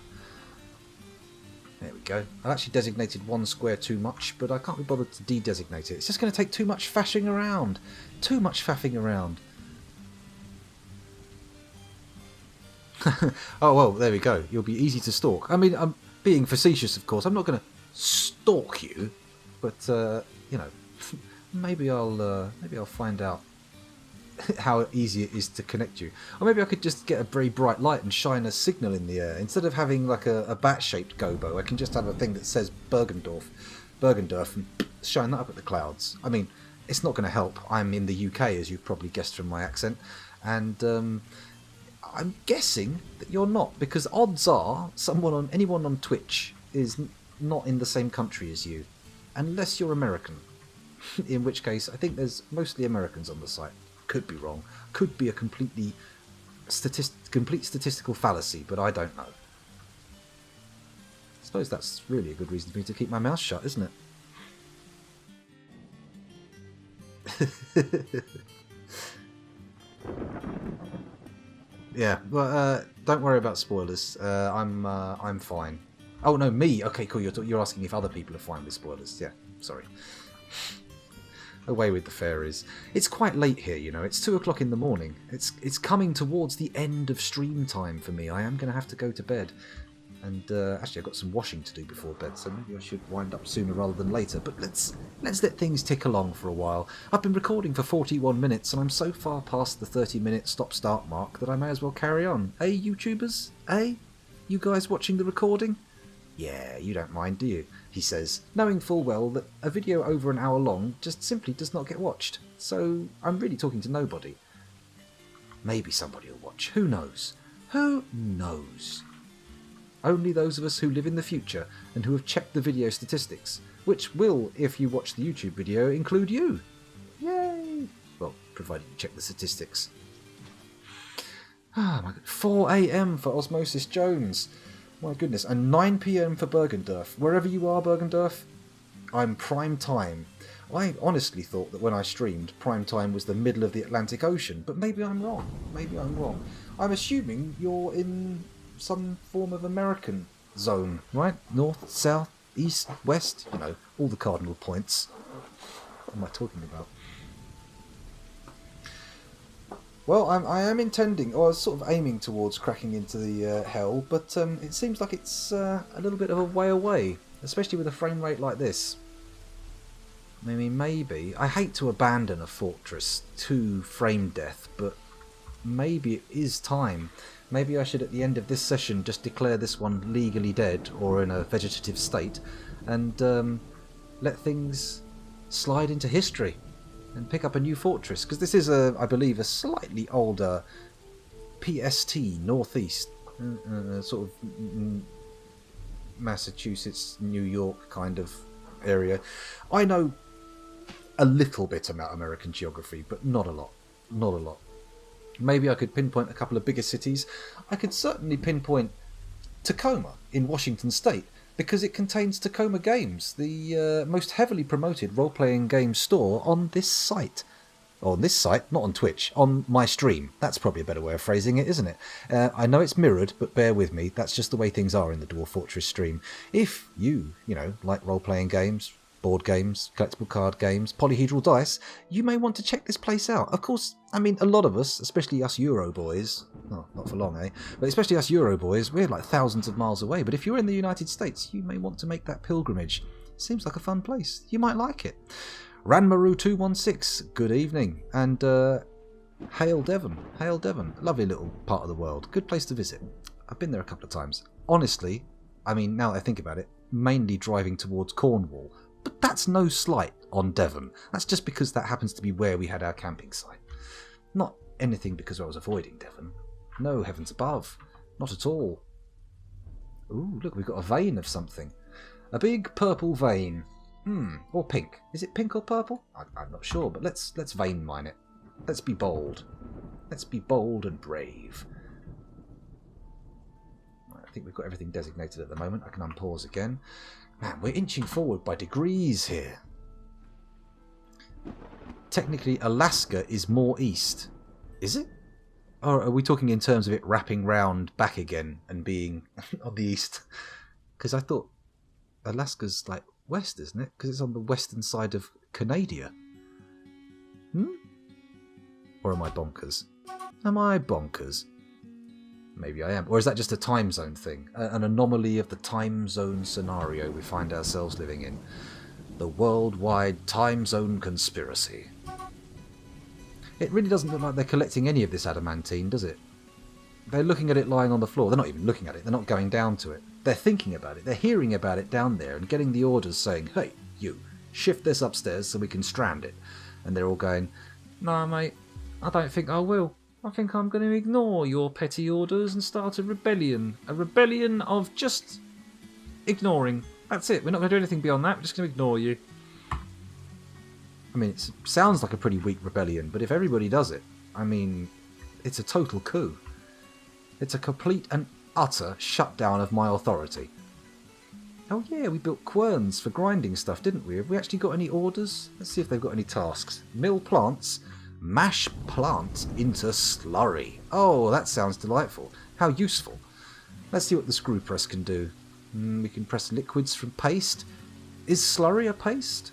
There we go. I've actually designated one square too much, but I can't be bothered to de-designate it. It's just going to take too much faffing around. Too much faffing around. Oh, well, there we go. You'll be easy to stalk. I mean, being facetious, of course. I'm not going to stalk you, but you know, maybe I'll find out how easy it is to connect you. Or maybe I could just get a very bright light and shine a signal in the air. Instead of having like a bat-shaped gobo, I can just have a thing that says Bergendorf, and shine that up at the clouds. I mean, it's not going to help. I'm in the UK, as you've probably guessed from my accent, and I'm guessing that you're not, because odds are anyone on Twitch is not in the same country as you, unless you're American. In which case, I think there's mostly Americans on the site. Could be wrong. Could be a complete statistical fallacy, but I don't know. I suppose that's really a good reason for me to keep my mouth shut, isn't it? Yeah, well, don't worry about spoilers. I'm fine. Oh no, me. Okay, cool. You're asking if other people are fine with spoilers. Yeah, sorry. Away with the fairies. It's quite late here, you know. It's 2 o'clock in the morning. It's coming towards the end of stream time for me. I am going to have to go to bed. And actually, I've got some washing to do before bed, so maybe I should wind up sooner rather than later. But let's let things tick along for a while. I've been recording for 41 minutes, and I'm so far past the 30-minute stop-start mark that I may as well carry on. Eh, YouTubers? Eh? You guys watching the recording? Yeah, you don't mind, do you? He says, knowing full well that a video over an hour long just simply does not get watched. So I'm really talking to nobody. Maybe somebody will watch. Who knows? Who knows? Only those of us who live in the future and who have checked the video statistics, which will, if you watch the YouTube video, include you. Yay! Well, provided you check the statistics. Ah, my God. 4 a.m. for Osmosis Jones. My goodness. And 9 p.m. for Bergendorf. Wherever you are, Bergendorf, I'm prime time. I honestly thought that when I streamed, prime time was the middle of the Atlantic Ocean, but maybe I'm wrong. Maybe I'm wrong. I'm assuming you're in some form of American zone, right? North, south, east, west, you know, all the cardinal points. What am I talking about? Well, I am intending, or I was sort of aiming towards cracking into the hell, but it seems like it's a little bit of a way away, especially with a frame rate like this. I mean, maybe. I hate to abandon a fortress to frame death, but maybe it is time. Maybe I should, at the end of this session, just declare this one legally dead or in a vegetative state, and let things slide into history and pick up a new fortress. Because this is, I believe, a slightly older PST northeast, sort of Massachusetts, New York kind of area. I know a little bit about American geography, but not a lot. Not a lot. Maybe I could pinpoint a couple of bigger cities. I could certainly pinpoint Tacoma in Washington State, because it contains Tacoma Games, the most heavily promoted role-playing game store on this site. On this site, not on Twitch, on my stream. That's probably a better way of phrasing it, isn't it? I know it's mirrored, but bear with me. That's just the way things are in the Dwarf Fortress stream. If you know, like role-playing games, board games, collectible card games, polyhedral dice, you may want to check this place out. Of course, I mean, a lot of us, especially us Euro boys, oh, not for long, eh? But especially us Euro boys, we're like thousands of miles away. But if you're in the United States, you may want to make that pilgrimage. Seems like a fun place. You might like it. Ranmaru216, good evening. And hail Devon. Hail Devon. Lovely little part of the world. Good place to visit. I've been there a couple of times. Honestly, I mean, now that I think about it, mainly driving towards Cornwall. But that's no slight on Devon. That's just because that happens to be where we had our camping site. Not anything because I was avoiding Devon. No, heavens above. Not at all. Ooh, look, we've got a vein of something. A big purple vein. Or pink. Is it pink or purple? I'm not sure, but let's vein mine it. Let's be bold. Let's be bold and brave. I think we've got everything designated at the moment. I can unpause again. Man, we're inching forward by degrees here. Technically, Alaska is more east. Is it? Or are we talking in terms of it wrapping round back again and being on the east? Because I thought Alaska's like west, isn't it? Because it's on the western side of Canada. Or am I bonkers? Am I bonkers? Maybe I am. Or is that just a time zone thing? An anomaly of the time zone scenario we find ourselves living in. The worldwide time zone conspiracy. It really doesn't look like they're collecting any of this adamantine, does it? They're looking at it lying on the floor. They're not even looking at it. They're not going down to it. They're thinking about it. They're hearing about it down there and getting the orders saying, hey, you, shift this upstairs so we can strand it. And they're all going, no, mate, I don't think I will. I think I'm going to ignore your petty orders and start a rebellion. A rebellion of just ignoring. That's it. We're not going to do anything beyond that. We're just going to ignore you. I mean, it sounds like a pretty weak rebellion, but if everybody does it, I mean, it's a total coup. It's a complete and utter shutdown of my authority. Oh yeah, we built querns for grinding stuff, didn't we? Have we actually got any orders? Let's see if they've got any tasks. Mill plants. Mash plants into slurry. Oh, that sounds delightful. How useful. Let's see what the screw press can do. We can press liquids from paste. Is slurry a paste?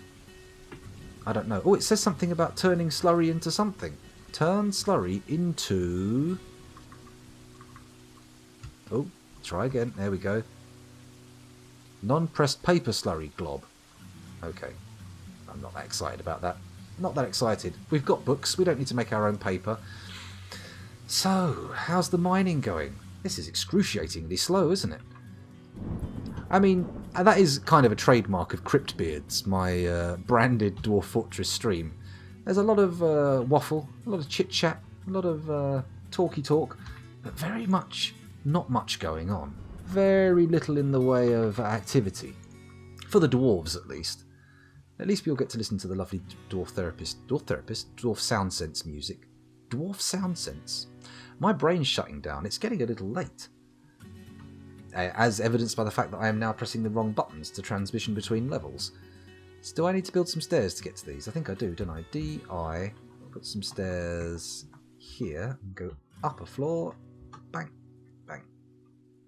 I don't know. Oh, it says something about turning slurry into something. Turn slurry into... Oh, try again. There we go. Non-pressed paper slurry glob. Okay. I'm not that excited about that. Not that excited. We've got books. We don't need to make our own paper. So, how's the mining going? This is excruciatingly slow, isn't it? I mean, that is kind of a trademark of Cryptbeards, my branded Dwarf Fortress stream. There's a lot of waffle, a lot of chit-chat, a lot of talky talk, but very much not much going on. Very little in the way of activity. For the dwarves, at least. At least we'll get to listen to the lovely Dwarf Sound Sense music. Dwarf Sound Sense? My brain's shutting down. It's getting a little late. As evidenced by the fact that I am now pressing the wrong buttons to transition between levels. So do I need to build some stairs to get to these? I think I do, don't I? D-I. Put some stairs here. And go up a floor. Bang. Bang.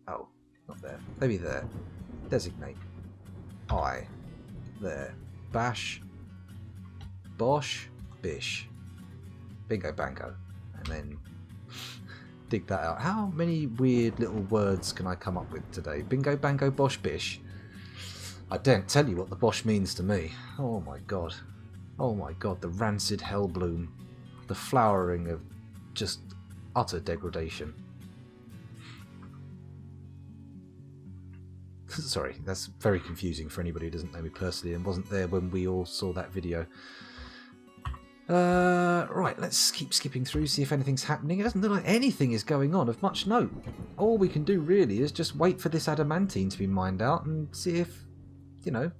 Oh, not there. Maybe there. Designate. I. There. Bash. Bosh. Bish. Bingo bango. And then dig that out. How many weird little words can I come up with today? Bingo bango bosh bish. I daren't tell you what the bosh means to me. Oh my god. Oh my god, the rancid hell bloom. The flowering of just utter degradation. Sorry, that's very confusing for anybody who doesn't know me personally and wasn't there when we all saw that video. Right, let's keep skipping through, see if anything's happening. It doesn't look like anything is going on of much note. All we can do really is just wait for this adamantine to be mined out and see if, you know,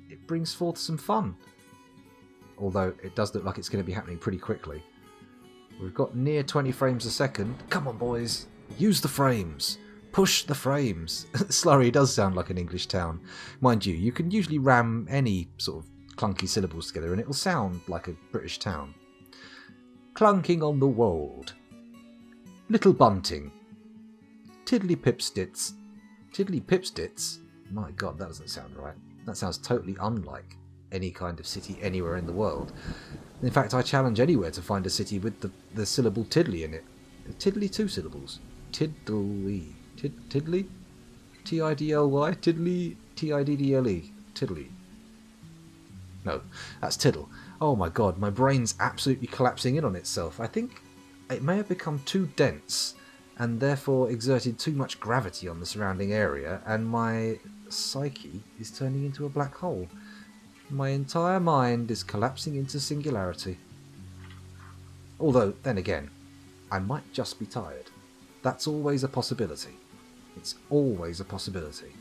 it brings forth some fun. Although it does look like it's going to be happening pretty quickly. We've got near 20 frames a second. Come on, boys. Use the frames. Push the frames. Slurry does sound like an English town. Mind you, you can usually ram any sort of clunky syllables together and it'll sound like a British town. Clunking on the wold. Little bunting. Tiddly pipstits. Tiddly pipstits? My god, that doesn't sound right. That sounds totally unlike any kind of city anywhere in the world. In fact, I challenge anywhere to find a city with the syllable tiddly in it. Tiddly, two syllables. Tiddly. Tiddly? T-I-D-L-Y? Tiddly? T-I-D-D-L-E. Tiddly. No, that's tiddle. Oh my god, my brain's absolutely collapsing in on itself. I think it may have become too dense and therefore exerted too much gravity on the surrounding area, and my psyche is turning into a black hole. My entire mind is collapsing into singularity. Although, then again, I might just be tired. That's always a possibility. It's always a possibility.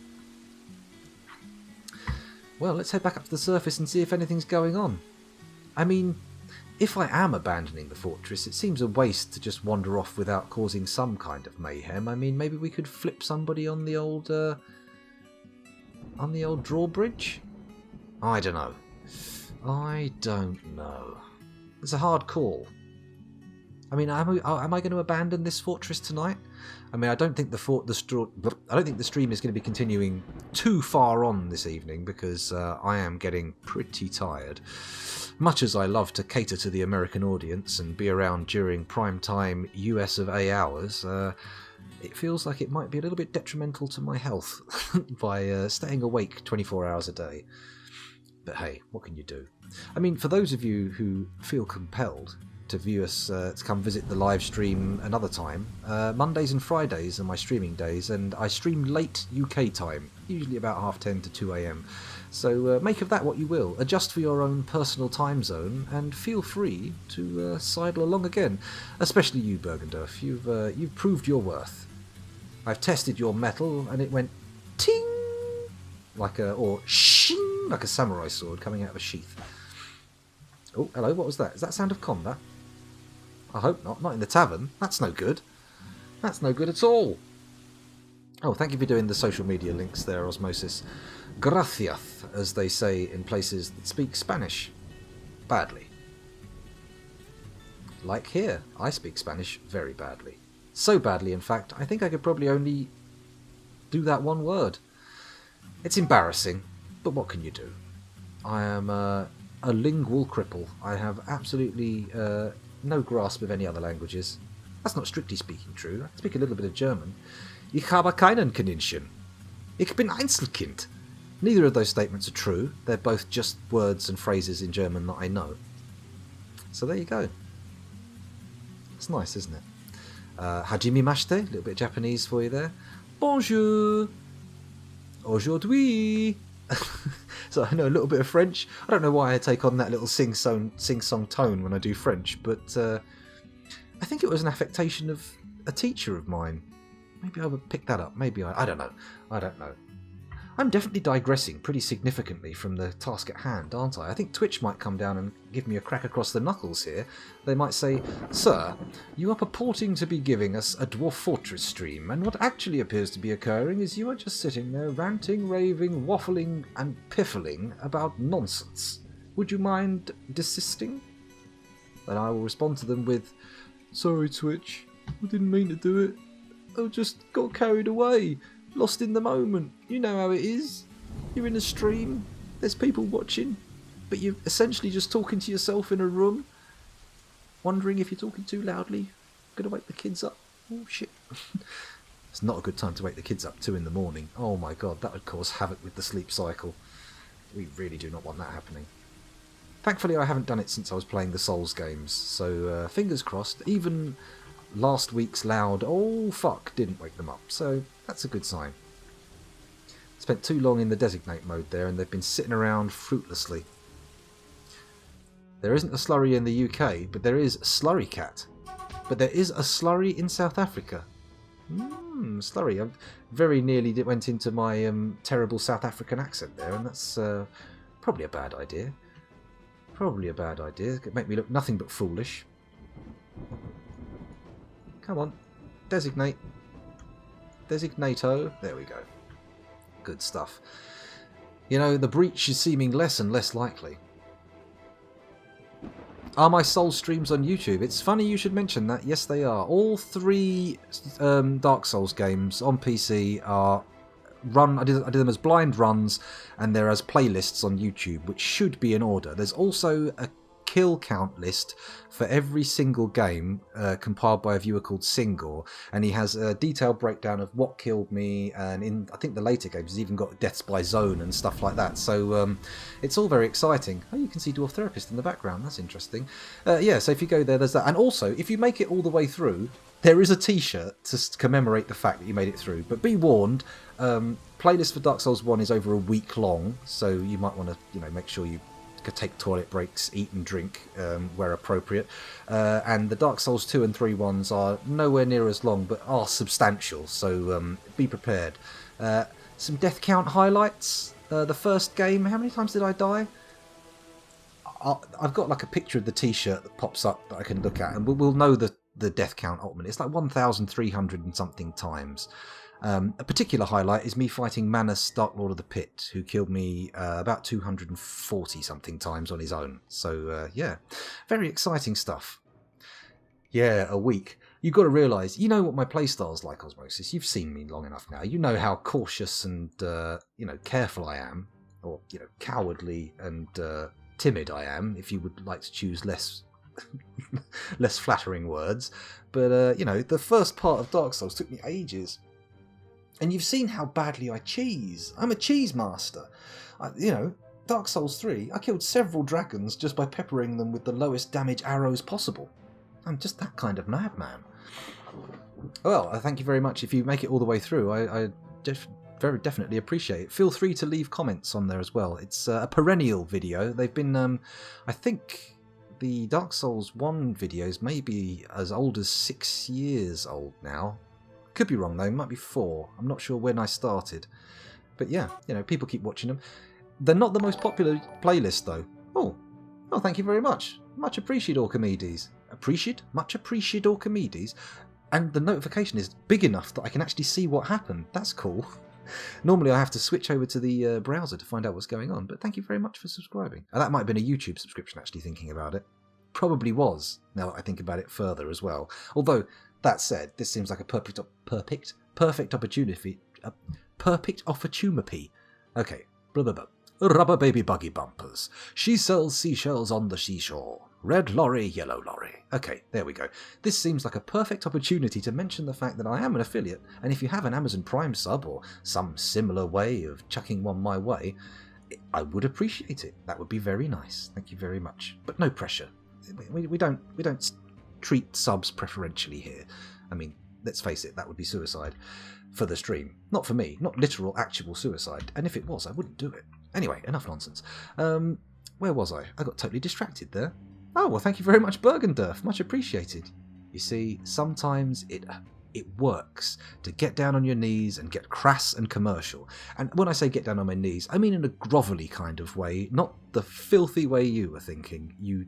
Well, let's head back up to the surface and see if anything's going on. I mean, if I am abandoning the fortress, it seems a waste to just wander off without causing some kind of mayhem. I mean, maybe we could flip somebody on the old drawbridge? I don't know. I don't know. It's a hard call. I mean, am I going to abandon this fortress tonight? I mean, I don't think the stream is going to be continuing too far on this evening because I am getting pretty tired. Much as I love to cater to the American audience and be around during prime time US of A hours, it feels like it might be a little bit detrimental to my health by staying awake 24 hours a day. But hey, what can you do? I mean, for those of you who feel compelled to view us, to come visit the live stream another time, Mondays and Fridays are my streaming days, and I stream late UK time, usually about 10:30 to 2 a.m. So make of that what you will. Adjust for your own personal time zone, and feel free to sidle along again. Especially you, Bergendorf. You've proved your worth. I've tested your metal, and it went ting or shing like a samurai sword coming out of a sheath. Oh, hello. What was that? Is that sound of combat? I hope not. Not in the tavern. That's no good. That's no good at all. Oh, thank you for doing the social media links there, Osmosis. Gracias, as they say in places that speak Spanish. Badly. Like here, I speak Spanish very badly. So badly, in fact, I think I could probably only do that one word. It's embarrassing, but what can you do? I am a lingual cripple. I have absolutely no grasp of any other languages. That's not strictly speaking true. I speak a little bit of German. Ich habe keinen Kaninchen. Ich bin Einzelkind. Neither of those statements are true. They're both just words and phrases in German that I know. So there you go. It's nice, isn't it? Hajime mashite, a little bit of Japanese for you there. Bonjour. Aujourd'hui. So I know a little bit of French. I don't know why I take on that little sing-song tone when I do French, but I think it was an affectation of a teacher of mine. Maybe I would pick that up. Maybe I don't know. I don't know. I'm definitely digressing pretty significantly from the task at hand, aren't I? I think Twitch might come down and give me a crack across the knuckles here. They might say, "Sir, you are purporting to be giving us a Dwarf Fortress stream, and what actually appears to be occurring is you are just sitting there ranting, raving, waffling and piffling about nonsense. Would you mind desisting?" Then I will respond to them with, "Sorry, Twitch. I didn't mean to do it. I just got carried away. Lost in the moment. You know how it is. You're in a stream. There's people watching. But you're essentially just talking to yourself in a room. Wondering if you're talking too loudly. Gonna wake the kids up. Oh, shit." It's not a good time to wake the kids up 2 in the morning. Oh my god, that would cause havoc with the sleep cycle. We really do not want that happening. Thankfully, I haven't done it since I was playing the Souls games. So, fingers crossed. Even last week's loud "oh fuck" didn't wake them up, so that's a good sign. Spent too long in the designate mode there, and they've been sitting around fruitlessly. There isn't a slurry in the UK, but there is Slurry Cat. But there is a slurry in South Africa. Slurry. I very nearly went into my terrible South African accent there, and that's probably a bad idea. Probably a bad idea. It could make me look nothing but foolish. Come on. Designate. Designato. There we go. Good stuff. You know, the breach is seeming less and less likely. Are my Souls streams on YouTube? It's funny you should mention that. Yes, they are. All 3 Dark Souls games on PC are run. I did them as blind runs, and they're as playlists on YouTube, which should be in order. There's also a kill count list for every single game compiled by a viewer called Singor, and he has a detailed breakdown of what killed me, and in I think the later games he's even got deaths by zone and stuff like that, so it's all very exciting. Oh, you can see Dwarf Therapist in the background, that's interesting. Yeah, so if you go there, there's that, and also if you make it all the way through, there is a t-shirt to commemorate the fact that you made it through, but be warned, playlist for Dark Souls 1 is over a week long, so you might want to make sure you could take toilet breaks, eat and drink where appropriate. And the Dark Souls 2 and 3 ones are nowhere near as long, but are substantial, so be prepared. Some death count highlights. The first game, how many times did I die? I've got like a picture of the t-shirt that pops up that I can look at, and we'll know the death count ultimately. It's like 1,300 and something times. A particular highlight is me fighting Manus, Dark Lord of the Pit, who killed me about 240 something times on his own. So yeah, very exciting stuff. Yeah, a week. You've got to realise, you know what my playstyle's like, Osmosis. You've seen me long enough now. You know how cautious and careful I am, or cowardly and timid I am, if you would like to choose less less flattering words. But, you know, the first part of Dark Souls took me ages. And you've seen how badly I cheese. I'm a cheese master. You know, Dark Souls 3, I killed several dragons just by peppering them with the lowest damage arrows possible. I'm just that kind of madman. Well, I thank you very much. If you make it all the way through, I very definitely appreciate it. Feel free to leave comments on there as well. It's a perennial video. They've been, I think the Dark Souls 1 videos may be as old as 6 years old now. Could be wrong though, might be 4. I'm not sure when I started. But yeah, you know, people keep watching them. They're not the most popular playlist though. Oh, thank you very much. Much appreciated, Orchimedes. Much appreciated, Orchimedes. And the notification is big enough that I can actually see what happened. That's cool. Normally I have to switch over to the browser to find out what's going on, but thank you very much for subscribing. That might have been a YouTube subscription, actually, thinking about it. Probably was, now that I think about it further as well. Although, that said, this seems like a perfect opportunity. Perfect opportunity. Okay, blah blah blah. Rubber baby buggy bumpers. She sells seashells on the seashore. Red lorry, yellow lorry. Okay, there we go. This seems like a perfect opportunity to mention the fact that I am an affiliate, and if you have an Amazon Prime sub or some similar way of chucking one my way, I would appreciate it. That would be very nice. Thank you very much. But no pressure. We don't treat subs preferentially here. I mean, let's face it, that would be suicide for the stream. Not for me. Not literal, actual suicide. And if it was, I wouldn't do it. Anyway, enough nonsense. Where was I? I got totally distracted there. Oh, well, thank you very much, Bergendurf. Much appreciated. You see, sometimes it works to get down on your knees and get crass and commercial. And when I say get down on my knees, I mean in a grovelly kind of way, not the filthy way you were thinking, you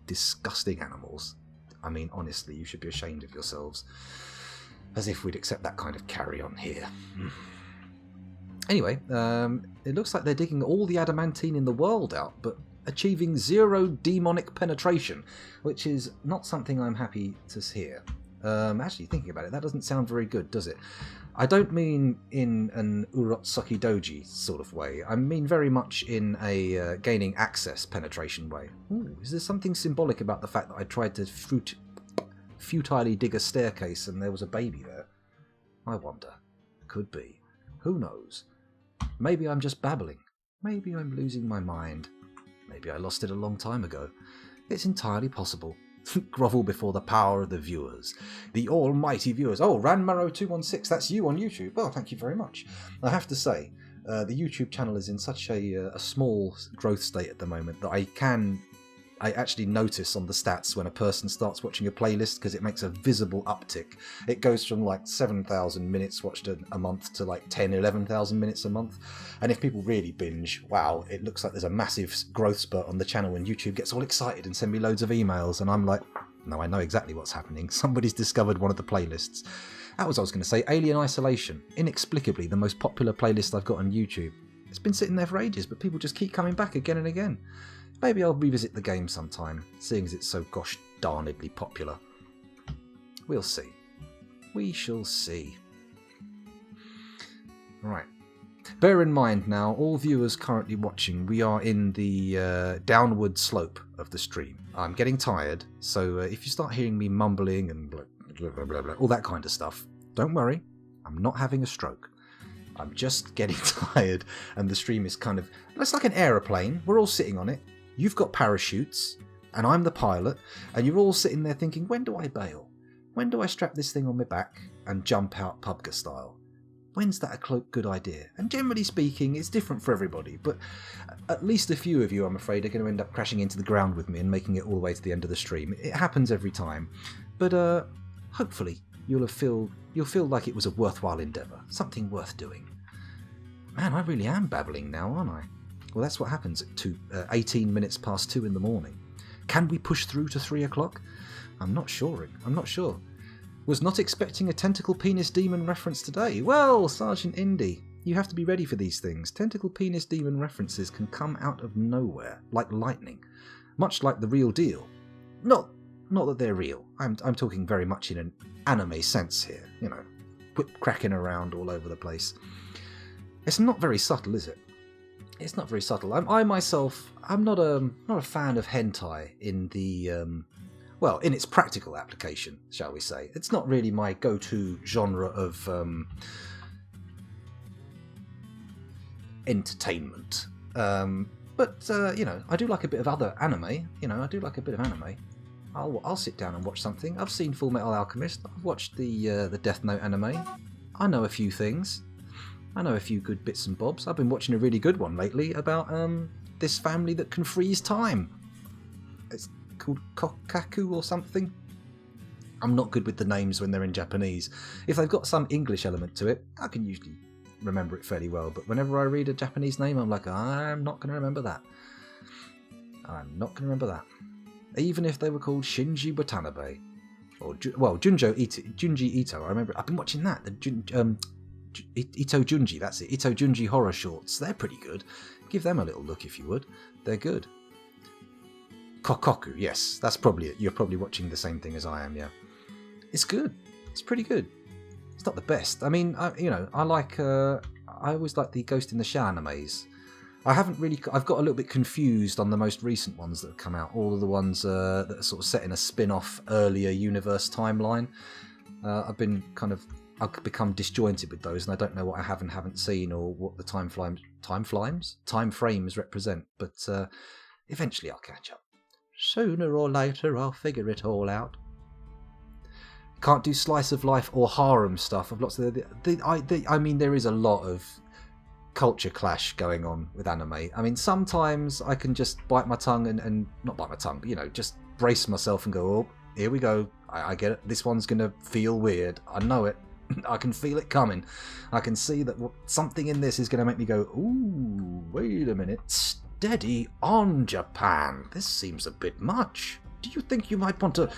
disgusting animals. I mean, honestly, you should be ashamed of yourselves. As if we'd accept that kind of carry-on here. Anyway, it looks like they're digging all the adamantine in the world out, but achieving 0 demonic penetration, which is not something I'm happy to hear. Actually, thinking about it, that doesn't sound very good, does it? I don't mean in an Urotsuki Doji sort of way. I mean very much in a gaining access penetration way. Ooh, is there something symbolic about the fact that I tried to futilely dig a staircase and there was a baby there? I wonder. Could be. Who knows? Maybe I'm just babbling. Maybe I'm losing my mind. Maybe I lost it a long time ago. It's entirely possible. Grovel before the power of the viewers. The almighty viewers. Oh, Ranmaro216, that's you on YouTube. Well, thank you very much. I have to say, the YouTube channel is in such a small growth state at the moment that I actually notice on the stats when a person starts watching a playlist because it makes a visible uptick. It goes from like 7,000 minutes watched a month to like 10, 11,000 minutes a month. And if people really binge, wow, it looks like there's a massive growth spurt on the channel and YouTube gets all excited and send me loads of emails. And I'm like, no, I know exactly what's happening. Somebody's discovered one of the playlists. That was what I was going to say. Alien Isolation. Inexplicably, the most popular playlist I've got on YouTube. It's been sitting there for ages, but people just keep coming back again and again. Maybe I'll revisit the game sometime, seeing as it's so gosh darnedly popular. We'll see. We shall see. Right. Bear in mind now, all viewers currently watching, we are in the downward slope of the stream. I'm getting tired, so if you start hearing me mumbling and blah, blah, blah, blah, all that kind of stuff, don't worry, I'm not having a stroke. I'm just getting tired, and the stream is kind of... It's like an aeroplane. We're all sitting on it. You've got parachutes, and I'm the pilot, and you're all sitting there thinking, when do I bail? When do I strap this thing on my back and jump out pubga style? When's that a good idea? And generally speaking, it's different for everybody, but at least a few of you, I'm afraid, are going to end up crashing into the ground with me and making it all the way to the end of the stream. It happens every time. But hopefully you'll feel like it was a worthwhile endeavour, something worth doing. Man, I really am babbling now, aren't I? Well, that's what happens at 18 minutes past 2 in the morning. Can we push through to 3 o'clock? I'm not sure. Was not expecting a tentacle penis demon reference today. Well, Sergeant Indy, you have to be ready for these things. Tentacle penis demon references can come out of nowhere, like lightning. Much like the real deal. Not that they're real. I'm talking very much in an anime sense here. You know, whip cracking around all over the place. It's not very subtle, is it? It's not very subtle. I myself, I'm not a fan of hentai in the well, in its practical application, shall we say. It's not really my go-to genre of entertainment. But I do like a bit of other anime. I do like a bit of anime. I'll sit down and watch something. I've seen Full Metal Alchemist. I've watched the Death Note anime. I know a few things. I know a few good bits and bobs. I've been watching a really good one lately about this family that can freeze time. It's called Kokaku or something. I'm not good with the names when they're in Japanese. If they've got some English element to it, I can usually remember it fairly well. But whenever I read a Japanese name, I'm like, I'm not going to remember that. I'm not going to remember that. Even if they were called Shinji Watanabe. Or, Junji Ito. I remember, I've been watching that. Ito Junji, that's it. Ito Junji horror shorts. They're pretty good. Give them a little look if you would. They're good. Kokoku, yes, that's probably it. You're probably watching the same thing as I am, yeah. It's good. It's pretty good. It's not the best. I mean, I always like the Ghost in the Shell animes. I've got a little bit confused on the most recent ones that have come out. All of the ones that are sort of set in a spin-off earlier universe timeline. I've become disjointed with those, and I don't know what I have and haven't seen, or what the time frames represent. But eventually I'll catch up. Sooner or later I'll figure it all out. Can't do slice of life or harem stuff. I've lots of there is a lot of culture clash going on with anime. I mean, sometimes I can just bite my tongue and not bite my tongue, but just brace myself and go, oh, here we go. I get it. This one's gonna feel weird. I know it. I can feel it coming. I can see that something in this is gonna make me go, ooh, wait a minute. Steady on, Japan. This seems a bit much. Do you think you might want to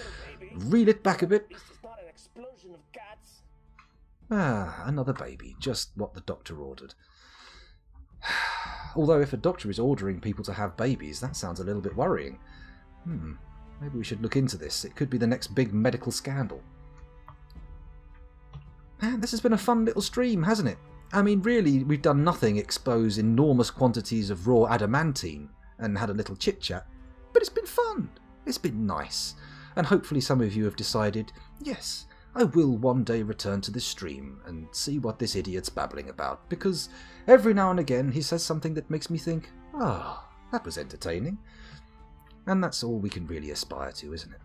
reel it back a bit? This is not an explosion of cats. Another baby. Just what the doctor ordered. Although if a doctor is ordering people to have babies, that sounds a little bit worrying. Maybe we should look into this. It could be the next big medical scandal. Man, this has been a fun little stream, hasn't it? I mean, really, we've done nothing expose enormous quantities of raw adamantine and had a little chit-chat, but it's been fun. It's been nice. And hopefully some of you have decided, yes, I will one day return to this stream and see what this idiot's babbling about, because every now and again he says something that makes me think, that was entertaining. And that's all we can really aspire to, isn't it?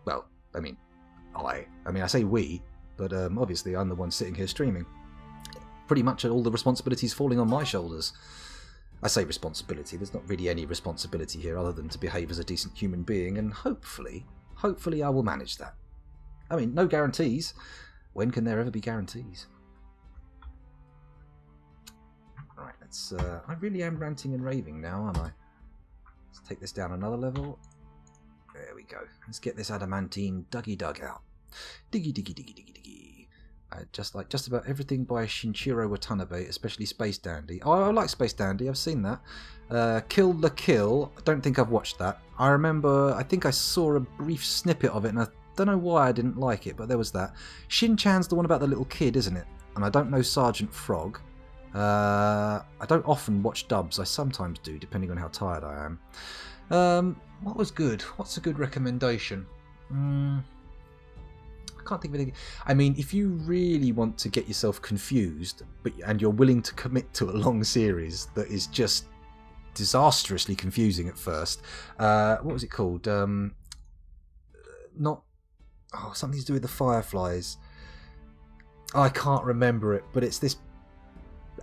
Well, I mean, I say we, but obviously I'm the one sitting here streaming. Pretty much all the responsibilities falling on my shoulders. I say responsibility, there's not really any responsibility here other than to behave as a decent human being, and hopefully I will manage that. I mean, no guarantees. When can there ever be guarantees? Right, I really am ranting and raving now, aren't I? Let's take this down another level. There we go. Let's get this adamantine dug out. Diggy, diggy, diggy, diggy, diggy. Just like just about everything by Shinichiro Watanabe, especially Space Dandy. Oh, I like Space Dandy, I've seen that. Kill la Kill, I don't think I've watched that. I think I saw a brief snippet of it, and I don't know why I didn't like it, but there was that. Shin-chan's the one about the little kid, isn't it? And I don't know Sergeant Frog. I don't often watch dubs, I sometimes do, depending on how tired I am. What was good? What's a good recommendation? I can't think of anything. I mean, if you really want to get yourself confused, and you're willing to commit to a long series that is just disastrously confusing at first, what was it called? Something to do with the Fireflies. I can't remember it, but it's this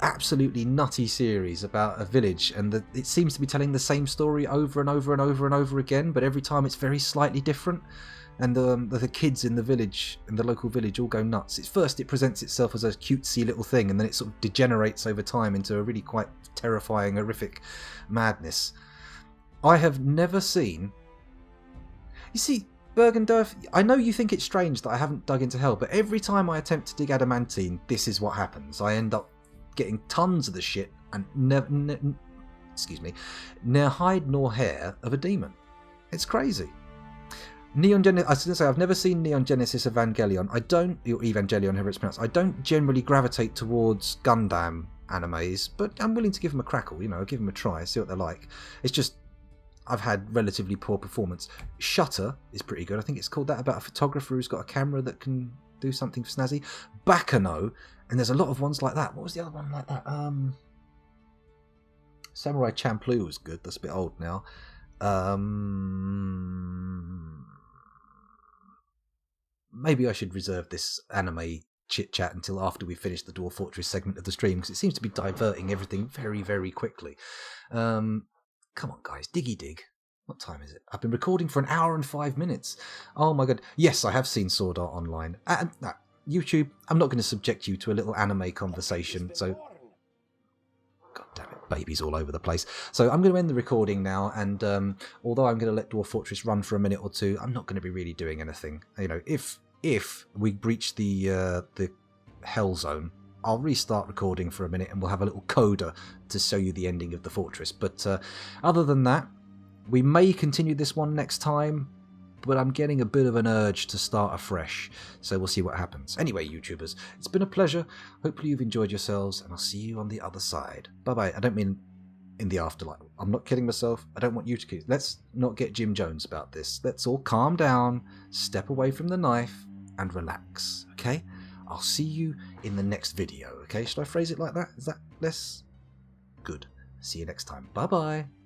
absolutely nutty series about a village, and it seems to be telling the same story over and over and over and over again, but every time it's very slightly different. And the kids in the village, in the local village, all go nuts. It presents itself as a cutesy little thing, and then it sort of degenerates over time into a really quite terrifying, horrific madness. I have never seen... You see, Bergendorf, I know you think it's strange that I haven't dug into hell, but every time I attempt to dig adamantine, this is what happens. I end up getting tons of the shit and near hide nor hair of a demon. It's crazy. Neon Genesis. I was going to say I've never seen Neon Genesis Evangelion. Or Evangelion, however it's pronounced. I don't generally gravitate towards Gundam animes, but I'm willing to give them a crackle. Give them a try, see what they're like. It's just I've had relatively poor performance. Shutter is pretty good. I think it's called that, about a photographer who's got a camera that can do something snazzy. Bacano, and there's a lot of ones like that. What was the other one like that? Samurai Champloo was good. That's a bit old now. Maybe I should reserve this anime chit-chat until after we finish the Dwarf Fortress segment of the stream, because it seems to be diverting everything very, very quickly. Come on, guys. Diggy dig. What time is it? I've been recording for 1 hour and 5 minutes. Oh my god. Yes, I have seen Sword Art Online. And YouTube, I'm not going to subject you to a little anime conversation, so... God damn it, babies all over the place. So I'm going to end the recording now, and although I'm going to let Dwarf Fortress run for a minute or two, I'm not going to be really doing anything. You know, if we breach the hell zone, I'll restart recording for a minute, and we'll have a little coda to show you the ending of the fortress. But other than that, we may continue this one next time, but I'm getting a bit of an urge to start afresh, so we'll see what happens. Anyway, YouTubers, it's been a pleasure. Hopefully you've enjoyed yourselves, and I'll see you on the other side. Bye-bye. I don't mean in the afterlife. I'm not kidding myself. I don't want you to... Let's not get Jim Jones about this. Let's all calm down, step away from the knife, and relax, okay? I'll see you in the next video, okay? Should I phrase it like that? Is that less good? See you next time. Bye-bye.